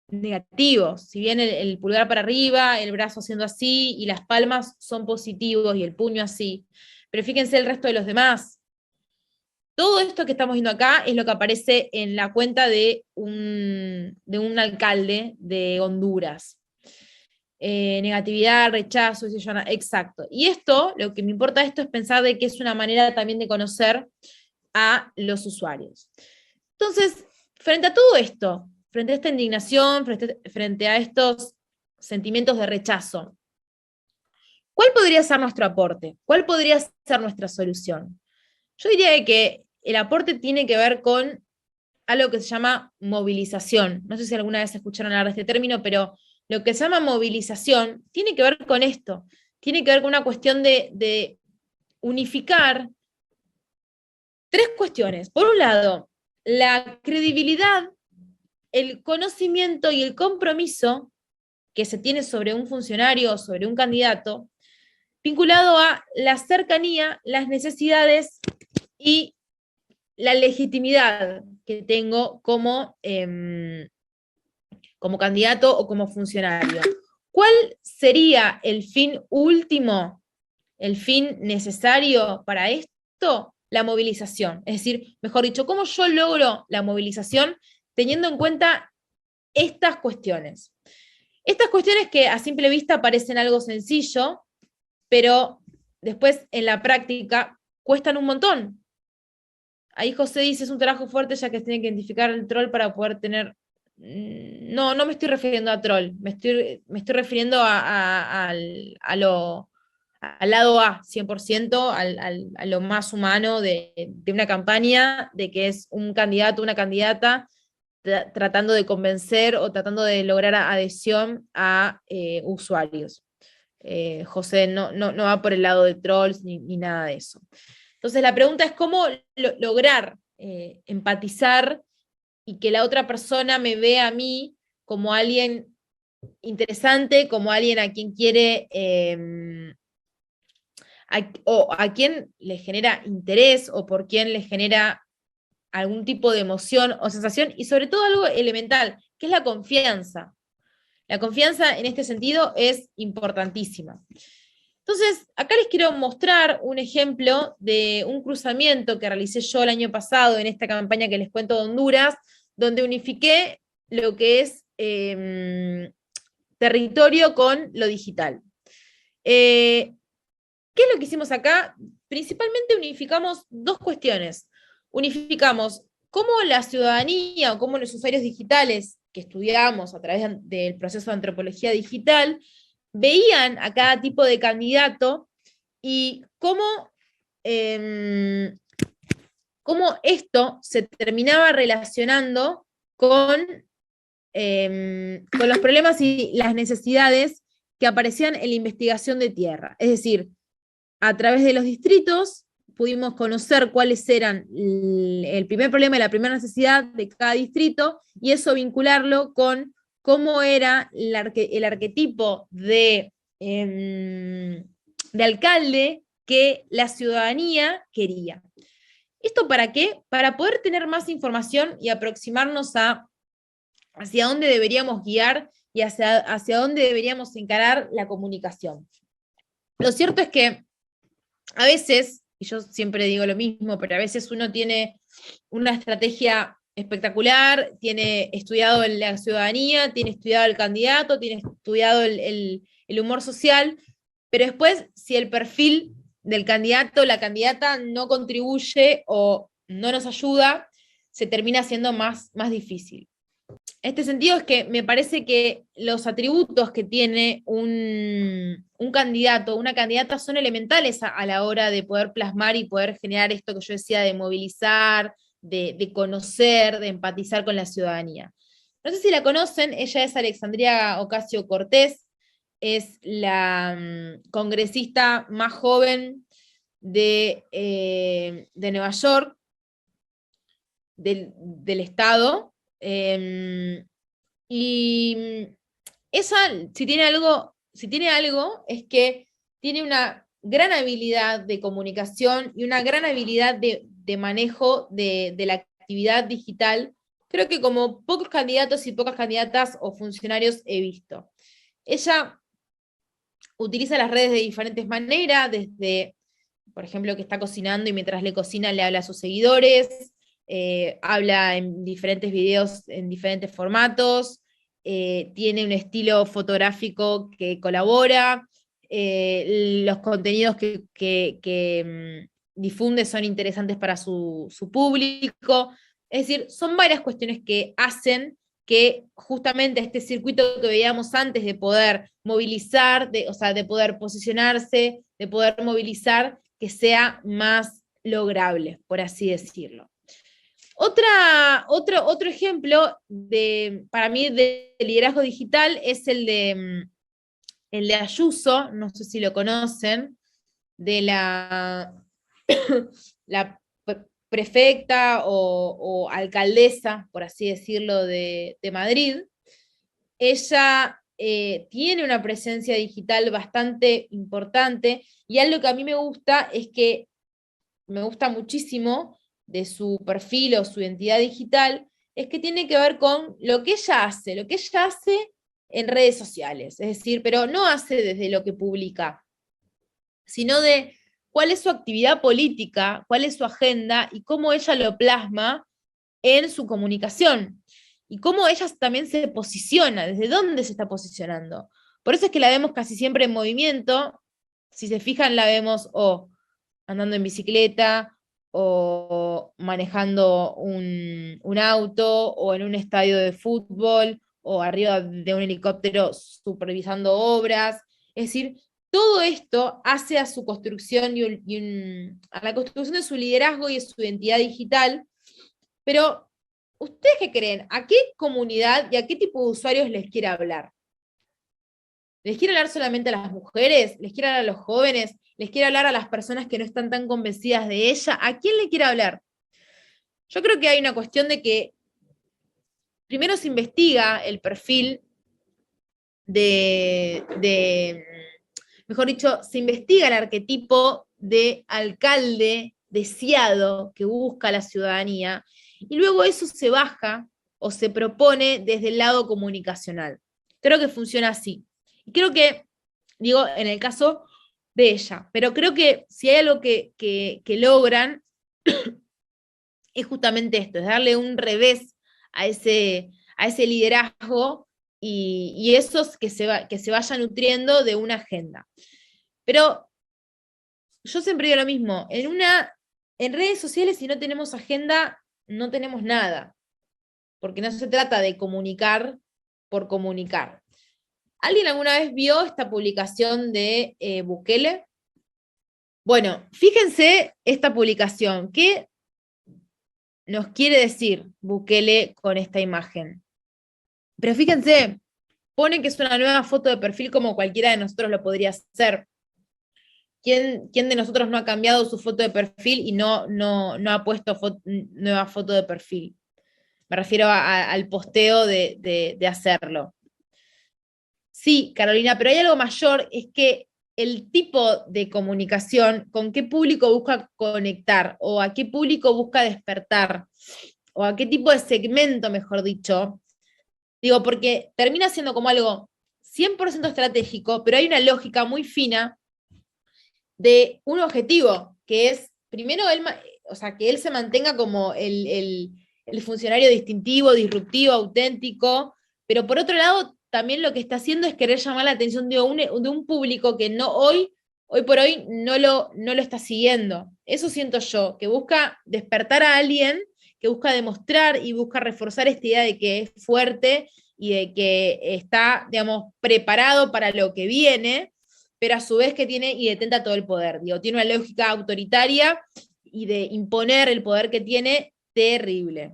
Speaker 1: negativos. Si bien el pulgar para arriba, el brazo haciendo así y las palmas son positivos y el puño así. Pero fíjense el resto de los demás. Todo esto que estamos viendo acá es lo que aparece en la cuenta de un alcalde de Honduras. negatividad, rechazo, exacto. Y esto, lo que me importa de esto es pensar de que es una manera también de conocer a los usuarios. Entonces, frente a todo esto, frente a esta indignación, frente a estos sentimientos de rechazo, ¿cuál podría ser nuestro aporte? ¿Cuál podría ser nuestra solución? Yo diría que el aporte tiene que ver con algo que se llama movilización. No sé si alguna vez escucharon hablar de este término, pero lo que se llama movilización tiene que ver con esto. Tiene que ver con una cuestión de unificar tres cuestiones. Por un lado, la credibilidad, el conocimiento y el compromiso que se tiene sobre un funcionario o sobre un candidato, vinculado a la cercanía, las necesidades y la legitimidad que tengo como, como candidato o como funcionario. ¿Cuál sería el fin último, el fin necesario para esto? La movilización. Es decir, mejor dicho, ¿cómo yo logro la movilización teniendo en cuenta estas cuestiones? Estas cuestiones que a simple vista parecen algo sencillo, pero después en la práctica cuestan un montón. Ahí José dice, es un trabajo fuerte ya que tiene que identificar el troll para poder tener... No, no me estoy refiriendo a troll, me estoy refiriendo al lado A, 100%, a lo más humano de una campaña, de que es un candidato, una candidata, tratando de convencer o tratando de lograr adhesión a usuarios. José no va por el lado de trolls ni nada de eso. Entonces la pregunta es cómo lograr empatizar y que la otra persona me vea a mí como alguien interesante, como alguien a quien quiere, o a quien le genera interés, o por quien le genera algún tipo de emoción o sensación, y sobre todo algo elemental, que es la confianza. La confianza en este sentido es importantísima. Entonces, acá les quiero mostrar un ejemplo de un cruzamiento que realicé yo el año pasado en esta campaña que les cuento de Honduras, donde unifiqué lo que es territorio con lo digital. ¿Qué es lo que hicimos acá? Principalmente unificamos dos cuestiones. Unificamos cómo la ciudadanía o cómo los usuarios digitales que estudiamos a través del proceso de antropología digital veían a cada tipo de candidato y cómo esto se terminaba relacionando con los problemas y las necesidades que aparecían en la investigación de tierra. Es decir, a través de los distritos pudimos conocer cuáles eran el primer problema y la primera necesidad de cada distrito, y eso vincularlo con cómo era el arquetipo de alcalde que la ciudadanía quería. ¿Esto para qué? Para poder tener más información y aproximarnos hacia dónde deberíamos guiar y hacia dónde deberíamos encarar la comunicación. Lo cierto es que a veces, y yo siempre digo lo mismo, pero a veces uno tiene una estrategia espectacular, tiene estudiado la ciudadanía, tiene estudiado el candidato, tiene estudiado el humor social, pero después, si el perfil del candidato o la candidata no contribuye o no nos ayuda, se termina siendo más difícil. En este sentido es que me parece que los atributos que tiene un candidato, una candidata, son elementales a la hora de poder plasmar y poder generar esto que yo decía de movilizar, de conocer, de empatizar con la ciudadanía. No sé si la conocen, ella es Alexandria Ocasio-Cortez, es la congresista más joven de Nueva York, del estado. Y esa, si tiene algo, es que tiene una gran habilidad de comunicación y una gran habilidad de manejo de la actividad digital, creo que como pocos candidatos y pocas candidatas o funcionarios he visto. Ella utiliza las redes de diferentes maneras, desde, por ejemplo, que está cocinando y mientras le cocina le habla a sus seguidores, habla en diferentes videos, en diferentes formatos, tiene un estilo fotográfico que colabora, los contenidos que difunde son interesantes para su público. Es decir, son varias cuestiones que hacen que justamente este circuito que veíamos antes de poder movilizar, o sea, de poder posicionarse, de poder movilizar, que sea más lograble, por así decirlo. Otro ejemplo para mí de liderazgo digital es el de Ayuso, no sé si lo conocen, de la prefecta o alcaldesa, por así decirlo, de Madrid. Ella tiene una presencia digital bastante importante, y algo que a mí me gusta es que me gusta muchísimo de su perfil o su identidad digital, es que tiene que ver con lo que ella hace en redes sociales, es decir, pero no hace desde lo que publica, sino de cuál es su actividad política, cuál es su agenda y cómo ella lo plasma en su comunicación. Y cómo ella también se posiciona, desde dónde se está posicionando. Por eso es que la vemos casi siempre en movimiento. Si se fijan, la vemos o andando en bicicleta, o manejando un auto, o en un estadio de fútbol, o arriba de un helicóptero supervisando obras. Es decir, todo esto hace a su construcción a la construcción de su liderazgo y de su identidad digital. Pero, ¿ustedes qué creen? ¿A qué comunidad y a qué tipo de usuarios les quiere hablar? ¿Les quiere hablar solamente a las mujeres? ¿Les quiere hablar a los jóvenes? ¿Les quiere hablar a las personas que no están tan convencidas de ella? ¿A quién le quiere hablar? Yo creo que hay una cuestión de que primero se investiga el perfil mejor dicho, se investiga el arquetipo de alcalde deseado que busca la ciudadanía, y luego eso se baja o se propone desde el lado comunicacional. Creo que funciona así. Y creo que, digo, en el caso de ella, pero creo que si hay algo que logran, es justamente esto, es darle un revés a ese liderazgo, y esos que se vaya nutriendo de una agenda. Pero yo siempre digo lo mismo, en redes sociales, si no tenemos agenda, no tenemos nada, porque no se trata de comunicar por comunicar. ¿Alguien alguna vez vio esta publicación de Bukele? Bueno, fíjense esta publicación. ¿Qué nos quiere decir Bukele con esta imagen? Pero fíjense, pone que es una nueva foto de perfil como cualquiera de nosotros lo podría hacer. ¿Quién de nosotros no ha cambiado su foto de perfil y no ha puesto nueva foto de perfil? Me refiero al posteo de hacerlo. Sí, Carolina, pero hay algo mayor, es que el tipo de comunicación, con qué público busca conectar, o a qué público busca despertar, o a qué tipo de segmento, mejor dicho, digo, porque termina siendo como algo 100% estratégico, pero hay una lógica muy fina de un objetivo, que es, primero, que él se mantenga como el funcionario distintivo, disruptivo, auténtico, pero por otro lado, también lo que está haciendo es querer llamar la atención de un público que hoy por hoy no lo está siguiendo. Eso siento yo, que busca despertar a alguien, que busca demostrar y busca reforzar esta idea de que es fuerte y de que está, digamos, preparado para lo que viene, pero a su vez que tiene y detenta todo el poder. Digo, tiene una lógica autoritaria y de imponer el poder que tiene, terrible.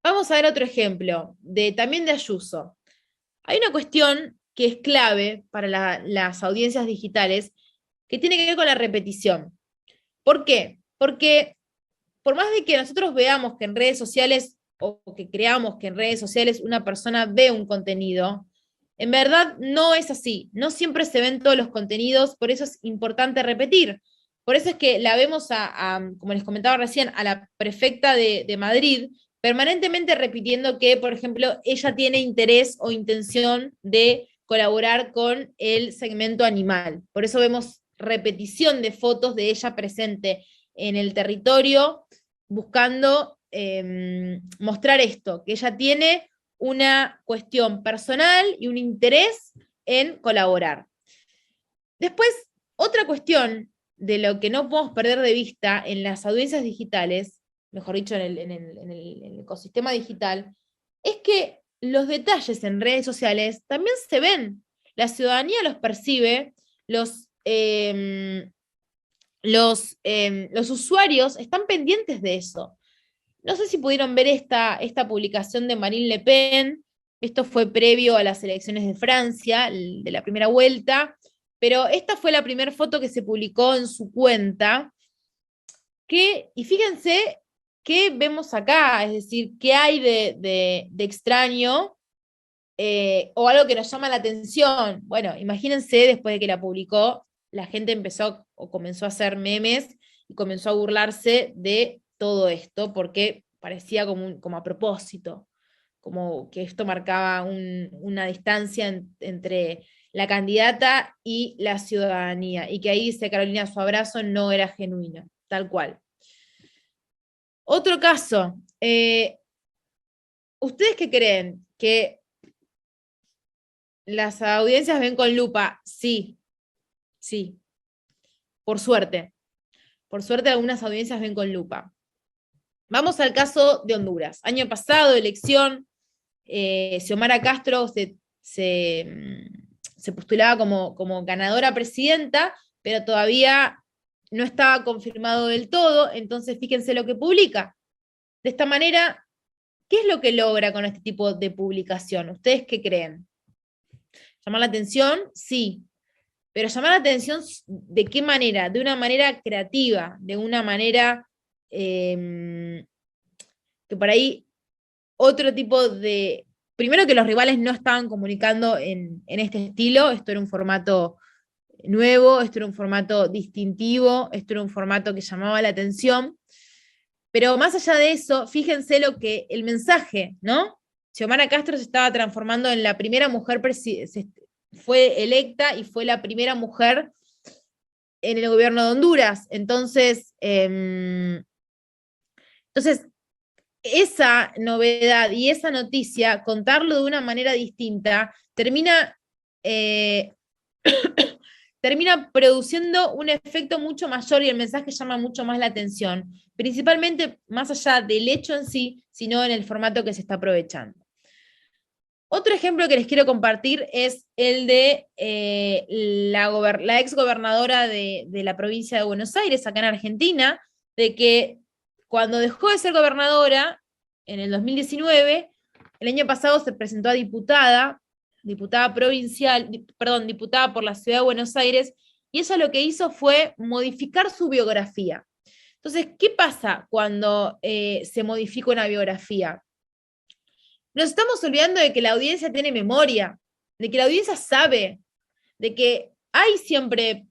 Speaker 1: Vamos a ver otro ejemplo, también de Ayuso. Hay una cuestión que es clave para las audiencias digitales, que tiene que ver con la repetición. ¿Por qué? Porque por más de que nosotros veamos que en redes sociales, o que creamos que en redes sociales una persona ve un contenido, en verdad no es así. No siempre se ven todos los contenidos, por eso es importante repetir. Por eso es que la vemos como les comentaba recién, a la prefecta de Madrid, permanentemente repitiendo que, por ejemplo, ella tiene interés o intención de colaborar con el segmento animal. Por eso vemos repetición de fotos de ella presente en el territorio, buscando mostrar esto, que ella tiene una cuestión personal y un interés en colaborar. Después, otra cuestión de lo que no podemos perder de vista en las audiencias digitales, mejor dicho, en el ecosistema digital, es que los detalles en redes sociales también se ven. La ciudadanía los percibe, los usuarios están pendientes de eso. No sé si pudieron ver esta publicación de Marine Le Pen. Esto fue previo a las elecciones de Francia, de la primera vuelta, pero esta fue la primera foto que se publicó en su cuenta. Y fíjense qué vemos acá, es decir, qué hay de extraño o algo que nos llama la atención. Bueno, imagínense, después de que la publicó, la gente empezó o comenzó a hacer memes y comenzó a burlarse de todo esto, porque parecía como a propósito, como que esto marcaba una distancia entre la candidata y la ciudadanía, y que ahí dice Carolina, su abrazo no era genuino, tal cual. Otro caso, ¿ustedes qué creen? ¿Que las audiencias ven con lupa? Sí, sí, por suerte. Por suerte algunas audiencias ven con lupa. Vamos al caso de Honduras. Año pasado, elección, Xiomara Castro se postulaba como ganadora presidenta, pero todavía no estaba confirmado del todo, entonces fíjense lo que publica. De esta manera, ¿qué es lo que logra con este tipo de publicación? ¿Ustedes qué creen? ¿Llamar la atención? Sí. Pero llamar la atención, ¿de qué manera? De una manera creativa, de una manera que por ahí otro tipo de... Primero que los rivales no estaban comunicando en este estilo, esto era un formato nuevo, esto era un formato distintivo, esto era un formato que llamaba la atención, pero más allá de eso, fíjense lo que el mensaje, ¿no? Xiomara Castro se estaba transformando en la primera mujer, fue electa y fue la primera mujer en el gobierno de Honduras. Entonces, esa novedad y esa noticia, contarlo de una manera distinta, termina produciendo un efecto mucho mayor y el mensaje llama mucho más la atención, principalmente más allá del hecho en sí, sino en el formato que se está aprovechando. Otro ejemplo que les quiero compartir es el de la ex gobernadora de la provincia de Buenos Aires, acá en Argentina, de que cuando dejó de ser gobernadora, en el 2019, el año pasado se presentó a diputada por la ciudad de Buenos Aires, y ella lo que hizo fue modificar su biografía. Entonces, ¿qué pasa cuando se modifica una biografía? Nos estamos olvidando de que la audiencia tiene memoria, de que la audiencia sabe, de que hay siempre,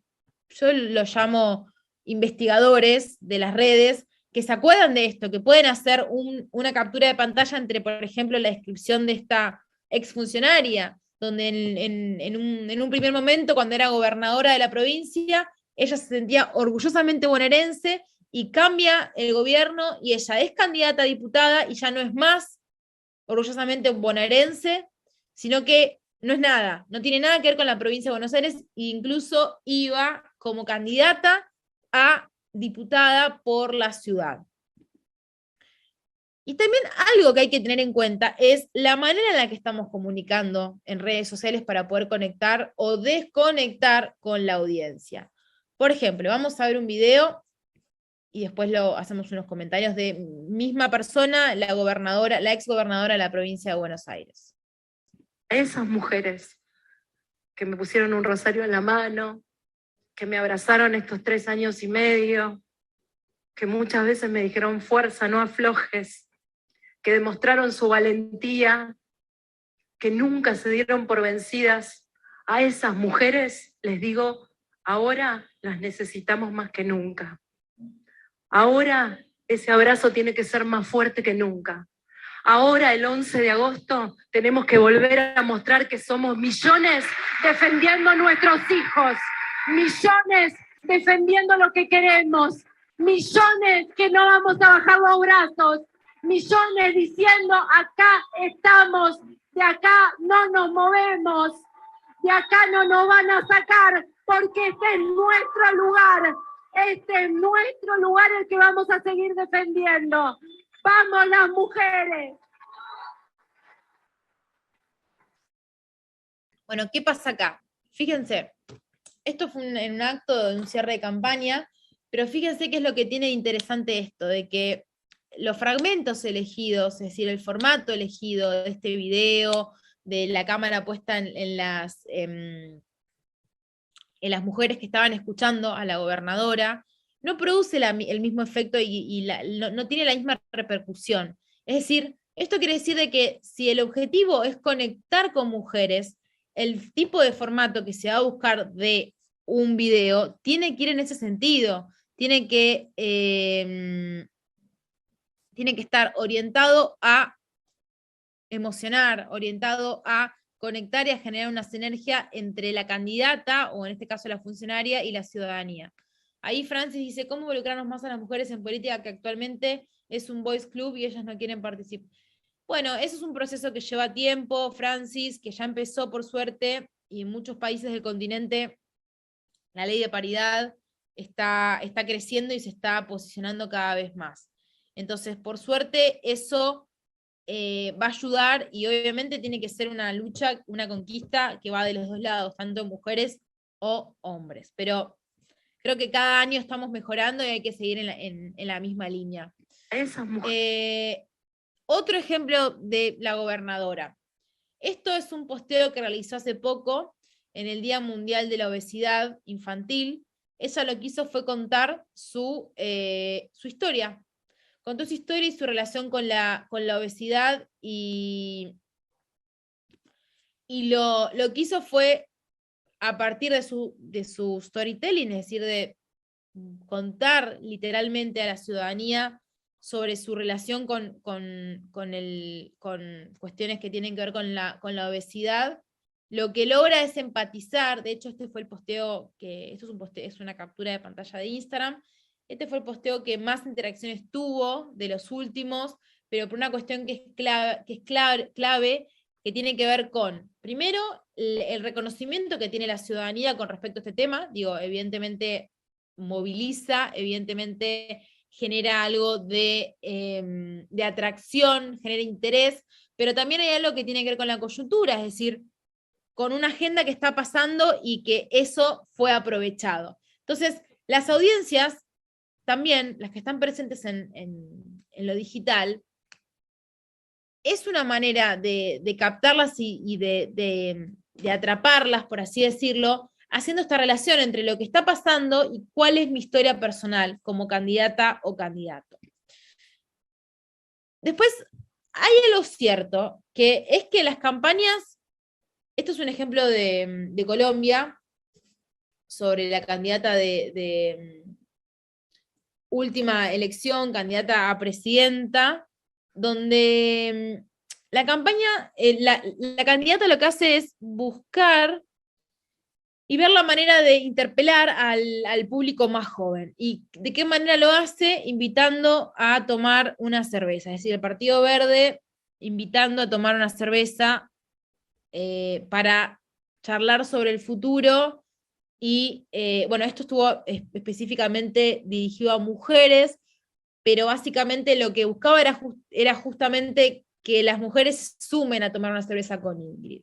Speaker 1: yo lo llamo investigadores de las redes, que se acuerdan de esto, que pueden hacer una captura de pantalla entre, por ejemplo, la descripción de esta exfuncionaria, donde en un primer momento, cuando era gobernadora de la provincia, ella se sentía orgullosamente bonaerense y cambia el gobierno y ella es candidata a diputada y ya no es más orgullosamente bonaerense, sino que no es nada, no tiene nada que ver con la provincia de Buenos Aires, e incluso iba como candidata a diputada por la ciudad. Y también algo que hay que tener en cuenta es la manera en la que estamos comunicando en redes sociales para poder conectar o desconectar con la audiencia. Por ejemplo, vamos a ver un video y después hacemos unos comentarios de misma persona, la ex gobernadora de la provincia de Buenos Aires.
Speaker 4: Esas mujeres que me pusieron un rosario en la mano, que me abrazaron estos 3 años y medio, que muchas veces me dijeron fuerza, no aflojes, que demostraron su valentía, que nunca se dieron por vencidas. A esas mujeres les digo, ahora las necesitamos más que nunca. Ahora ese abrazo tiene que ser más fuerte que nunca. Ahora, el 11 de agosto, tenemos que volver a mostrar que somos millones defendiendo a nuestros hijos, millones defendiendo lo que queremos, millones que no vamos a bajar los brazos, millones diciendo acá estamos, de acá no nos movemos, de acá no nos van a sacar, porque este es nuestro lugar el que vamos a seguir defendiendo. ¡Vamos las mujeres!
Speaker 1: Bueno, ¿qué pasa acá? Fíjense, esto fue en un acto de un cierre de campaña, pero fíjense qué es lo que tiene de interesante esto, de que los fragmentos elegidos, es decir, el formato elegido de este video, de la cámara puesta en las mujeres que estaban escuchando a la gobernadora, no produce el mismo efecto y no tiene la misma repercusión. Es decir, esto quiere decir de que si el objetivo es conectar con mujeres, el tipo de formato que se va a buscar de un video tiene que ir en ese sentido, tiene que estar orientado a emocionar, orientado a conectar y a generar una sinergia entre la candidata, o en este caso la funcionaria, y la ciudadanía. Ahí Francis dice, ¿cómo involucrarnos más a las mujeres en política que actualmente es un boys club y ellas no quieren participar? Bueno, eso es un proceso que lleva tiempo, Francis, que ya empezó por suerte, y en muchos países del continente la ley de paridad está creciendo y se está posicionando cada vez más. Entonces, por suerte, eso va a ayudar, y obviamente tiene que ser una lucha, una conquista que va de los dos lados, tanto mujeres o hombres. Pero creo que cada año estamos mejorando y hay que seguir en la misma línea. Otro ejemplo de la gobernadora. Esto es un posteo que realizó hace poco en el Día Mundial de la Obesidad Infantil. Ella lo que hizo fue contar su historia. Contó su historia y su relación con la obesidad, y lo que hizo fue, a partir de su storytelling, es decir, de contar literalmente a la ciudadanía sobre su relación con cuestiones que tienen que ver con la obesidad, lo que logra es empatizar. De hecho, este fue el posteo es una captura de pantalla de Instagram. Este fue el posteo que más interacciones tuvo de los últimos, pero por una cuestión que es clave, que tiene que ver con, primero, el reconocimiento que tiene la ciudadanía con respecto a este tema. Digo, evidentemente moviliza, evidentemente genera algo de atracción, genera interés, pero también hay algo que tiene que ver con la coyuntura, es decir, con una agenda que está pasando y que eso fue aprovechado. Entonces, las audiencias, también las que están presentes en lo digital, es una manera de captarlas y de atraparlas, por así decirlo, haciendo esta relación entre lo que está pasando y cuál es mi historia personal como candidata o candidato. Después, hay algo cierto, que es que las campañas, esto es un ejemplo de Colombia, sobre la candidata de última elección, candidata a presidenta, donde la campaña, la candidata lo que hace es buscar y ver la manera de interpelar al público más joven. ¿Y de qué manera lo hace? Invitando a tomar una cerveza. Es decir, el Partido Verde invitando a tomar una cerveza para charlar sobre el futuro. Y bueno, esto estuvo específicamente dirigido a mujeres, pero básicamente lo que buscaba era justamente que las mujeres sumen a tomar una cerveza con Ingrid.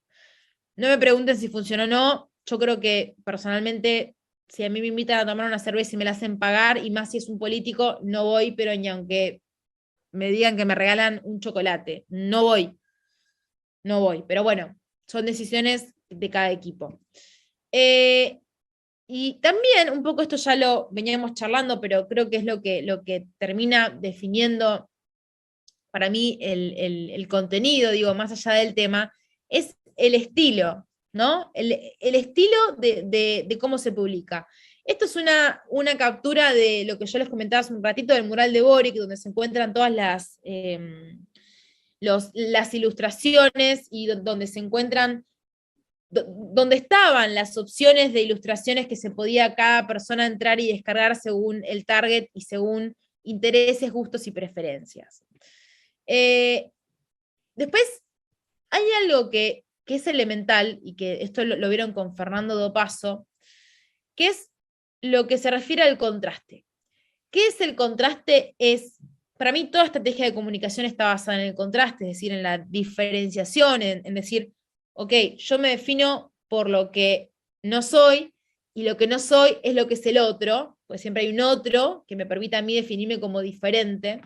Speaker 1: No me pregunten si funcionó o no. Yo creo que personalmente, si a mí me invitan a tomar una cerveza y me la hacen pagar, y más si es un político, no voy, pero ni aunque me digan que me regalan un chocolate, no voy. No voy, pero bueno, son decisiones de cada equipo. Y también, un poco esto ya lo veníamos charlando, pero creo que es lo que termina definiendo para mí el contenido, digo, más allá del tema, es el estilo, ¿no? El estilo de cómo se publica. Esto es una captura de lo que yo les comentaba hace un ratito del mural de Boric, donde se encuentran todas las ilustraciones, y donde se encuentran, donde estaban las opciones de ilustraciones que se podía cada persona entrar y descargar según el target y según intereses, gustos y preferencias. Después, hay algo que es elemental, y que esto lo vieron con Fernando Dopazo, que es lo que se refiere al contraste. ¿Qué es el contraste? Para mí, toda estrategia de comunicación está basada en el contraste, es decir, en la diferenciación, en decir, ok, yo me defino por lo que no soy, y lo que no soy es lo que es el otro, pues siempre hay un otro que me permite a mí definirme como diferente.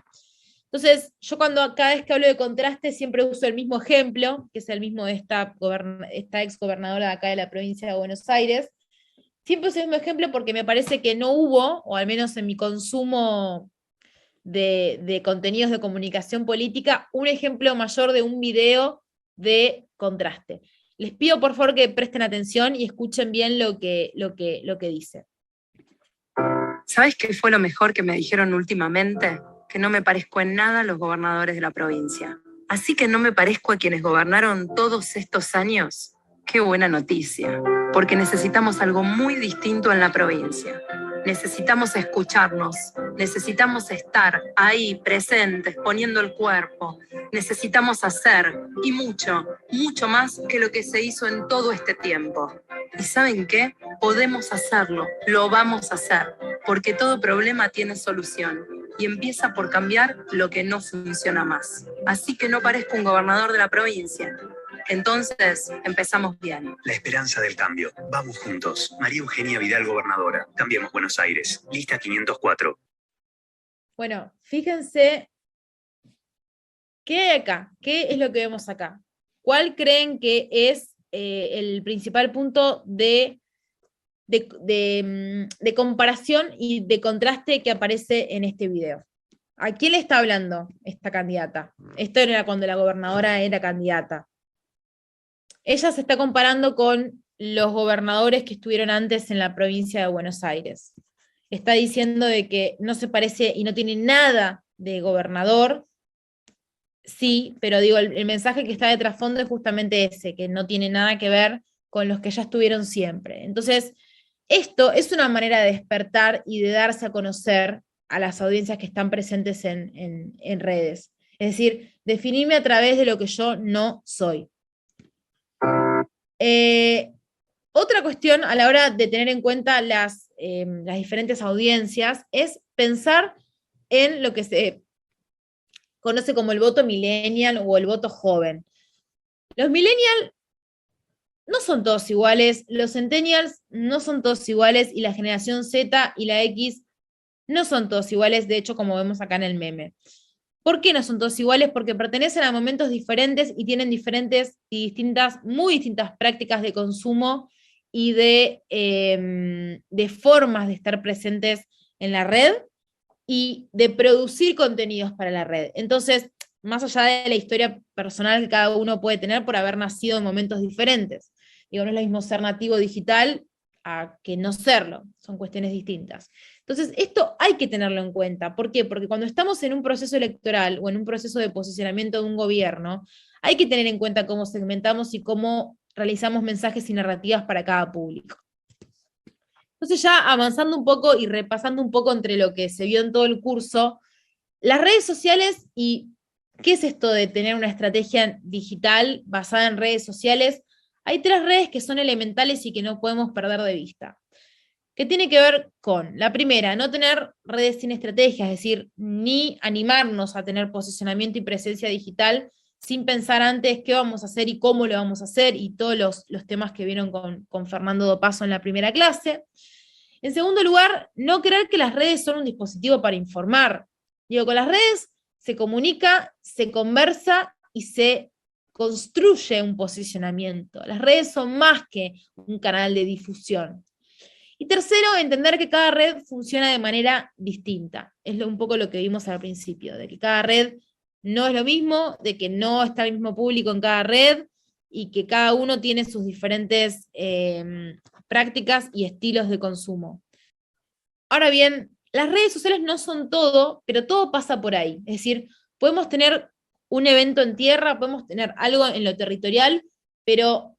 Speaker 1: Entonces, yo cada vez que hablo de contraste siempre uso el mismo ejemplo, que es el mismo de esta ex gobernadora de acá de la provincia de Buenos Aires. Siempre uso el mismo ejemplo porque me parece que no hubo, o al menos en mi consumo de contenidos de comunicación política, un ejemplo mayor de un video de contraste. Les pido por favor que presten atención y escuchen bien lo que dice.
Speaker 4: ¿Sabes qué fue lo mejor que me dijeron últimamente? Que no me parezco en nada a los gobernadores de la provincia. Así que no me parezco a quienes gobernaron todos estos años. Qué buena noticia, porque necesitamos algo muy distinto en la provincia. Necesitamos escucharnos, necesitamos estar ahí presentes, poniendo el cuerpo. Necesitamos hacer, y mucho, mucho más que lo que se hizo en todo este tiempo. ¿Y saben qué? Podemos hacerlo, lo vamos a hacer, porque todo problema tiene solución. Y empieza por cambiar lo que no funciona más. Así que no parezco un gobernador de la provincia. Entonces, empezamos bien.
Speaker 5: La esperanza del cambio. Vamos juntos. María Eugenia Vidal, gobernadora. Cambiemos Buenos Aires. Lista 504.
Speaker 1: Bueno, fíjense, ¿qué hay acá? ¿Qué es lo que vemos acá? ¿Cuál creen que es el principal punto de comparación y de contraste que aparece en este video? ¿A quién le está hablando esta candidata? Esto era cuando la gobernadora era candidata. Ella se está comparando con los gobernadores que estuvieron antes en la provincia de Buenos Aires. Está diciendo de que no se parece y no tiene nada de gobernador. Sí, pero digo, el mensaje que está de trasfondo es justamente ese, que no tiene nada que ver con los que ya estuvieron siempre. Entonces, esto es una manera de despertar y de darse a conocer a las audiencias que están presentes en redes. Es decir, definirme a través de lo que yo no soy. Otra cuestión a la hora de tener en cuenta las diferentes audiencias es pensar en lo que se conoce como el voto millennial o el voto joven. Los millennials no son todos iguales, los centennials no son todos iguales, y la generación Z y la X no son todos iguales, de hecho, como vemos acá en el meme. ¿Por qué no son todos iguales? Porque pertenecen a momentos diferentes y tienen diferentes y muy distintas prácticas de consumo y de formas de estar presentes en la red y de producir contenidos para la red. Entonces, más allá de la historia personal que cada uno puede tener por haber nacido en momentos diferentes. Digo, no es lo mismo ser nativo digital a que no serlo, son cuestiones distintas. Entonces, esto hay que tenerlo en cuenta. ¿Por qué? Porque cuando estamos en un proceso electoral o en un proceso de posicionamiento de un gobierno, hay que tener en cuenta cómo segmentamos y cómo realizamos mensajes y narrativas para cada público. Entonces, ya avanzando un poco y repasando un poco entre lo que se vio en todo el curso, las redes sociales y qué es esto de tener una estrategia digital basada en redes sociales. Hay 3 redes que son elementales y que no podemos perder de vista. ¿Qué tiene que ver con? La primera, no tener redes sin estrategia, es decir, ni animarnos a tener posicionamiento y presencia digital sin pensar antes qué vamos a hacer y cómo lo vamos a hacer, y todos los temas que vieron con Fernando Dopazo en la primera clase. En segundo lugar, no creer que las redes son un dispositivo para informar. Digo, con las redes se comunica, se conversa y se construye un posicionamiento. Las redes son más que un canal de difusión. Y tercero, entender que cada red funciona de manera distinta. Es un poco lo que vimos al principio, de que cada red no es lo mismo, de que no está el mismo público en cada red, y que cada uno tiene sus diferentes prácticas y estilos de consumo. Ahora bien, las redes sociales no son todo, pero todo pasa por ahí. Es decir, podemos tener un evento en tierra, podemos tener algo en lo territorial, pero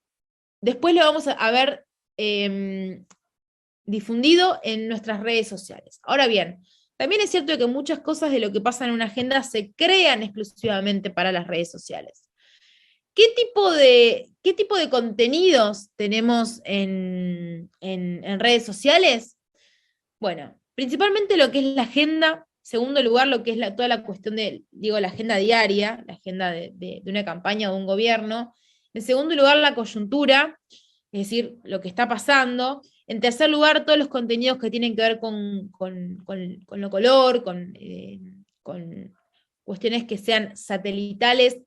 Speaker 1: después lo vamos a ver difundido en nuestras redes sociales. Ahora bien, también es cierto que muchas cosas de lo que pasa en una agenda se crean exclusivamente para las redes sociales. ¿Qué tipo de contenidos tenemos en redes sociales? Bueno, principalmente lo que es la agenda. Segundo lugar, lo que es toda la cuestión de, la agenda diaria, la agenda de una campaña o de un gobierno. En segundo lugar, la coyuntura, es decir, lo que está pasando. En tercer lugar, todos los contenidos que tienen que ver con lo color, con cuestiones que sean satelitales,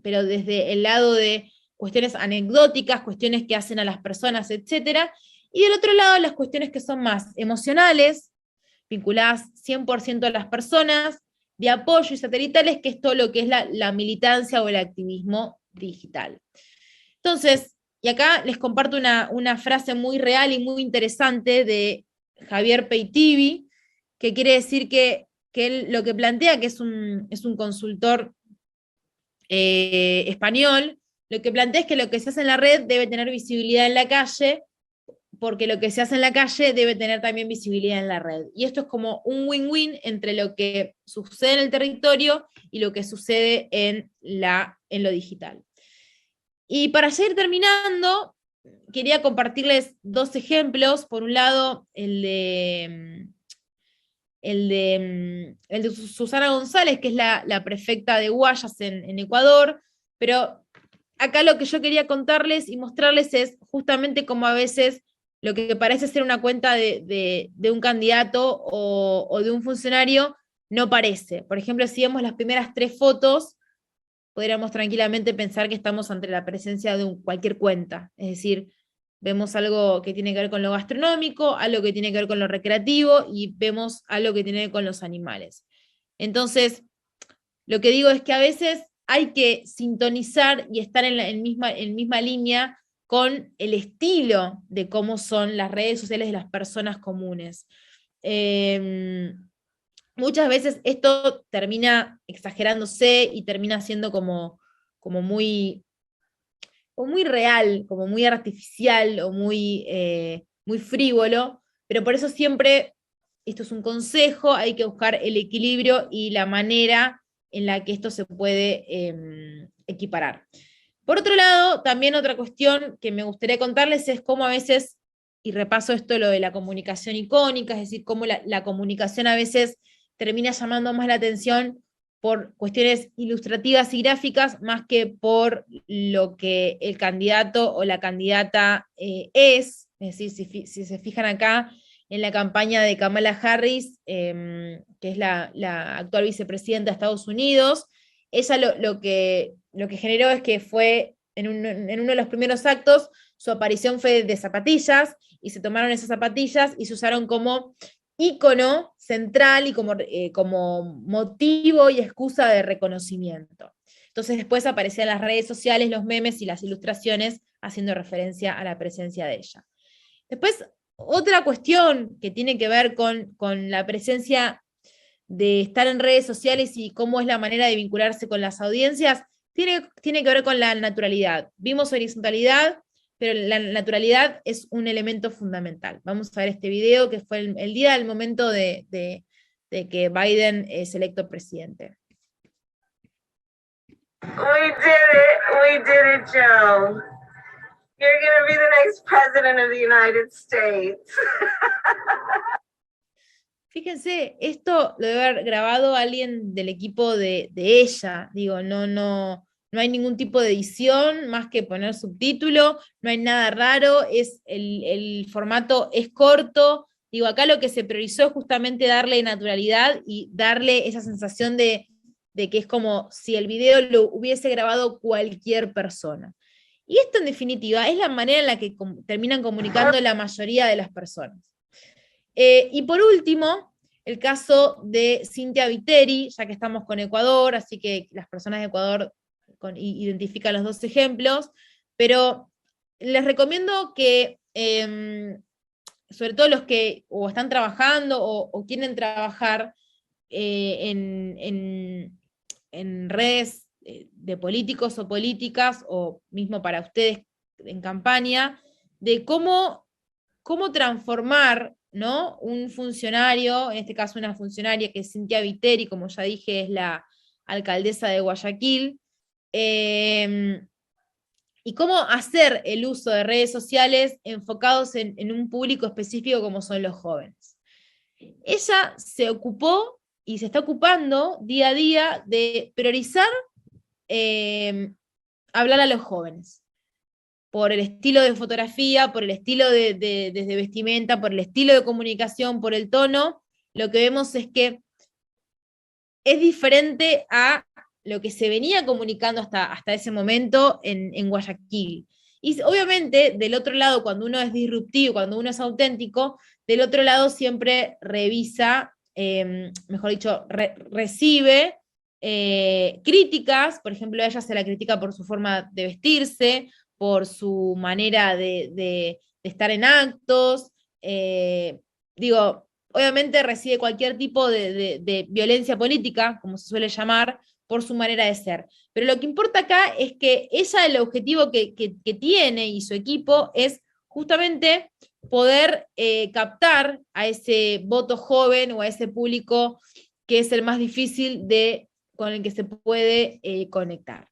Speaker 1: pero desde el lado de cuestiones anecdóticas, cuestiones que hacen a las personas, etc. Y del otro lado, las cuestiones que son más emocionales, vinculadas 100% a las personas, de apoyo y satelitales, que es todo lo que es la militancia o el activismo digital. Entonces, y acá les comparto una frase muy real y muy interesante de Javier Peitivi, que quiere decir que él lo que plantea, que es un consultor español, lo que plantea es que lo que se hace en la red debe tener visibilidad en la calle, porque lo que se hace en la calle debe tener también visibilidad en la red. Y esto es como un win-win entre lo que sucede en el territorio y lo que sucede en lo digital. Y para seguir terminando, quería compartirles dos ejemplos. Por un lado, el de Susana González, que es la prefecta de Guayas en Ecuador, pero acá lo que yo quería contarles y mostrarles es justamente cómo a veces lo que parece ser una cuenta de un candidato o de un funcionario no parece. Por ejemplo, si vemos las primeras 3 fotos, podríamos tranquilamente pensar que estamos ante la presencia de cualquier cuenta. Es decir, vemos algo que tiene que ver con lo gastronómico, algo que tiene que ver con lo recreativo, y vemos algo que tiene que ver con los animales. Entonces, lo que digo es que a veces hay que sintonizar y estar en misma línea con el estilo de cómo son las redes sociales de las personas comunes. Muchas veces esto termina exagerándose y termina siendo como muy real, como muy artificial o muy frívolo, pero por eso siempre, esto es un consejo, hay que buscar el equilibrio y la manera en la que esto se puede equiparar. Por otro lado, también otra cuestión que me gustaría contarles es cómo a veces, y repaso esto, lo de la comunicación icónica, es decir, cómo la comunicación a veces termina llamando más la atención por cuestiones ilustrativas y gráficas, más que por lo que el candidato o la candidata es decir, si se fijan acá en la campaña de Kamala Harris, que es la actual vicepresidenta de Estados Unidos, ella lo que generó es que fue en uno de los primeros actos, su aparición fue de zapatillas, y se tomaron esas zapatillas y se usaron como ícono central y como motivo y excusa de reconocimiento. Entonces después aparecían las redes sociales, los memes y las ilustraciones haciendo referencia a la presencia de ella. Después, otra cuestión que tiene que ver con la presencia de estar en redes sociales y cómo es la manera de vincularse con las audiencias, tiene que ver con la naturalidad. Vimos horizontalidad, pero la naturalidad es un elemento fundamental. Vamos a ver este video que fue el día del momento de que Biden es electo presidente.
Speaker 6: We did it, Joe. You're gonna be the next president of the United States.
Speaker 1: Fíjense, esto lo debe haber grabado alguien del equipo de ella. Digo, no hay ningún tipo de edición más que poner subtítulo, no hay nada raro, el formato es corto. Digo, acá lo que se priorizó es justamente darle naturalidad y darle esa sensación de que es como si el video lo hubiese grabado cualquier persona. Y esto, en definitiva, es la manera en la que terminan comunicando la mayoría de las personas. Y por último, el caso de Cynthia Viteri, ya que estamos con Ecuador, así que las personas de Ecuador identifican los dos ejemplos, pero les recomiendo que, sobre todo los que o están trabajando o quieren trabajar en redes de políticos o políticas, o mismo para ustedes en campaña, de cómo transformar ¿no? Un funcionario, en este caso una funcionaria que es Cintia Viteri, como ya dije, es la alcaldesa de Guayaquil, y cómo hacer el uso de redes sociales enfocados en un público específico como son los jóvenes. Ella se ocupó y se está ocupando día a día de priorizar hablar a los jóvenes, por el estilo de fotografía, por el estilo de vestimenta, por el estilo de comunicación, por el tono. Lo que vemos es que es diferente a lo que se venía comunicando hasta ese momento en Guayaquil. Y obviamente, del otro lado, cuando uno es disruptivo, cuando uno es auténtico, del otro lado siempre revisa, mejor dicho, recibe críticas. Por ejemplo, a ella se la critica por su forma de vestirse, por su manera de estar en actos. Obviamente recibe cualquier tipo de violencia política, como se suele llamar, por su manera de ser. Pero lo que importa acá es que ella, el objetivo que tiene y su equipo es justamente poder captar a ese voto joven o a ese público que es el más difícil con el que se puede conectar.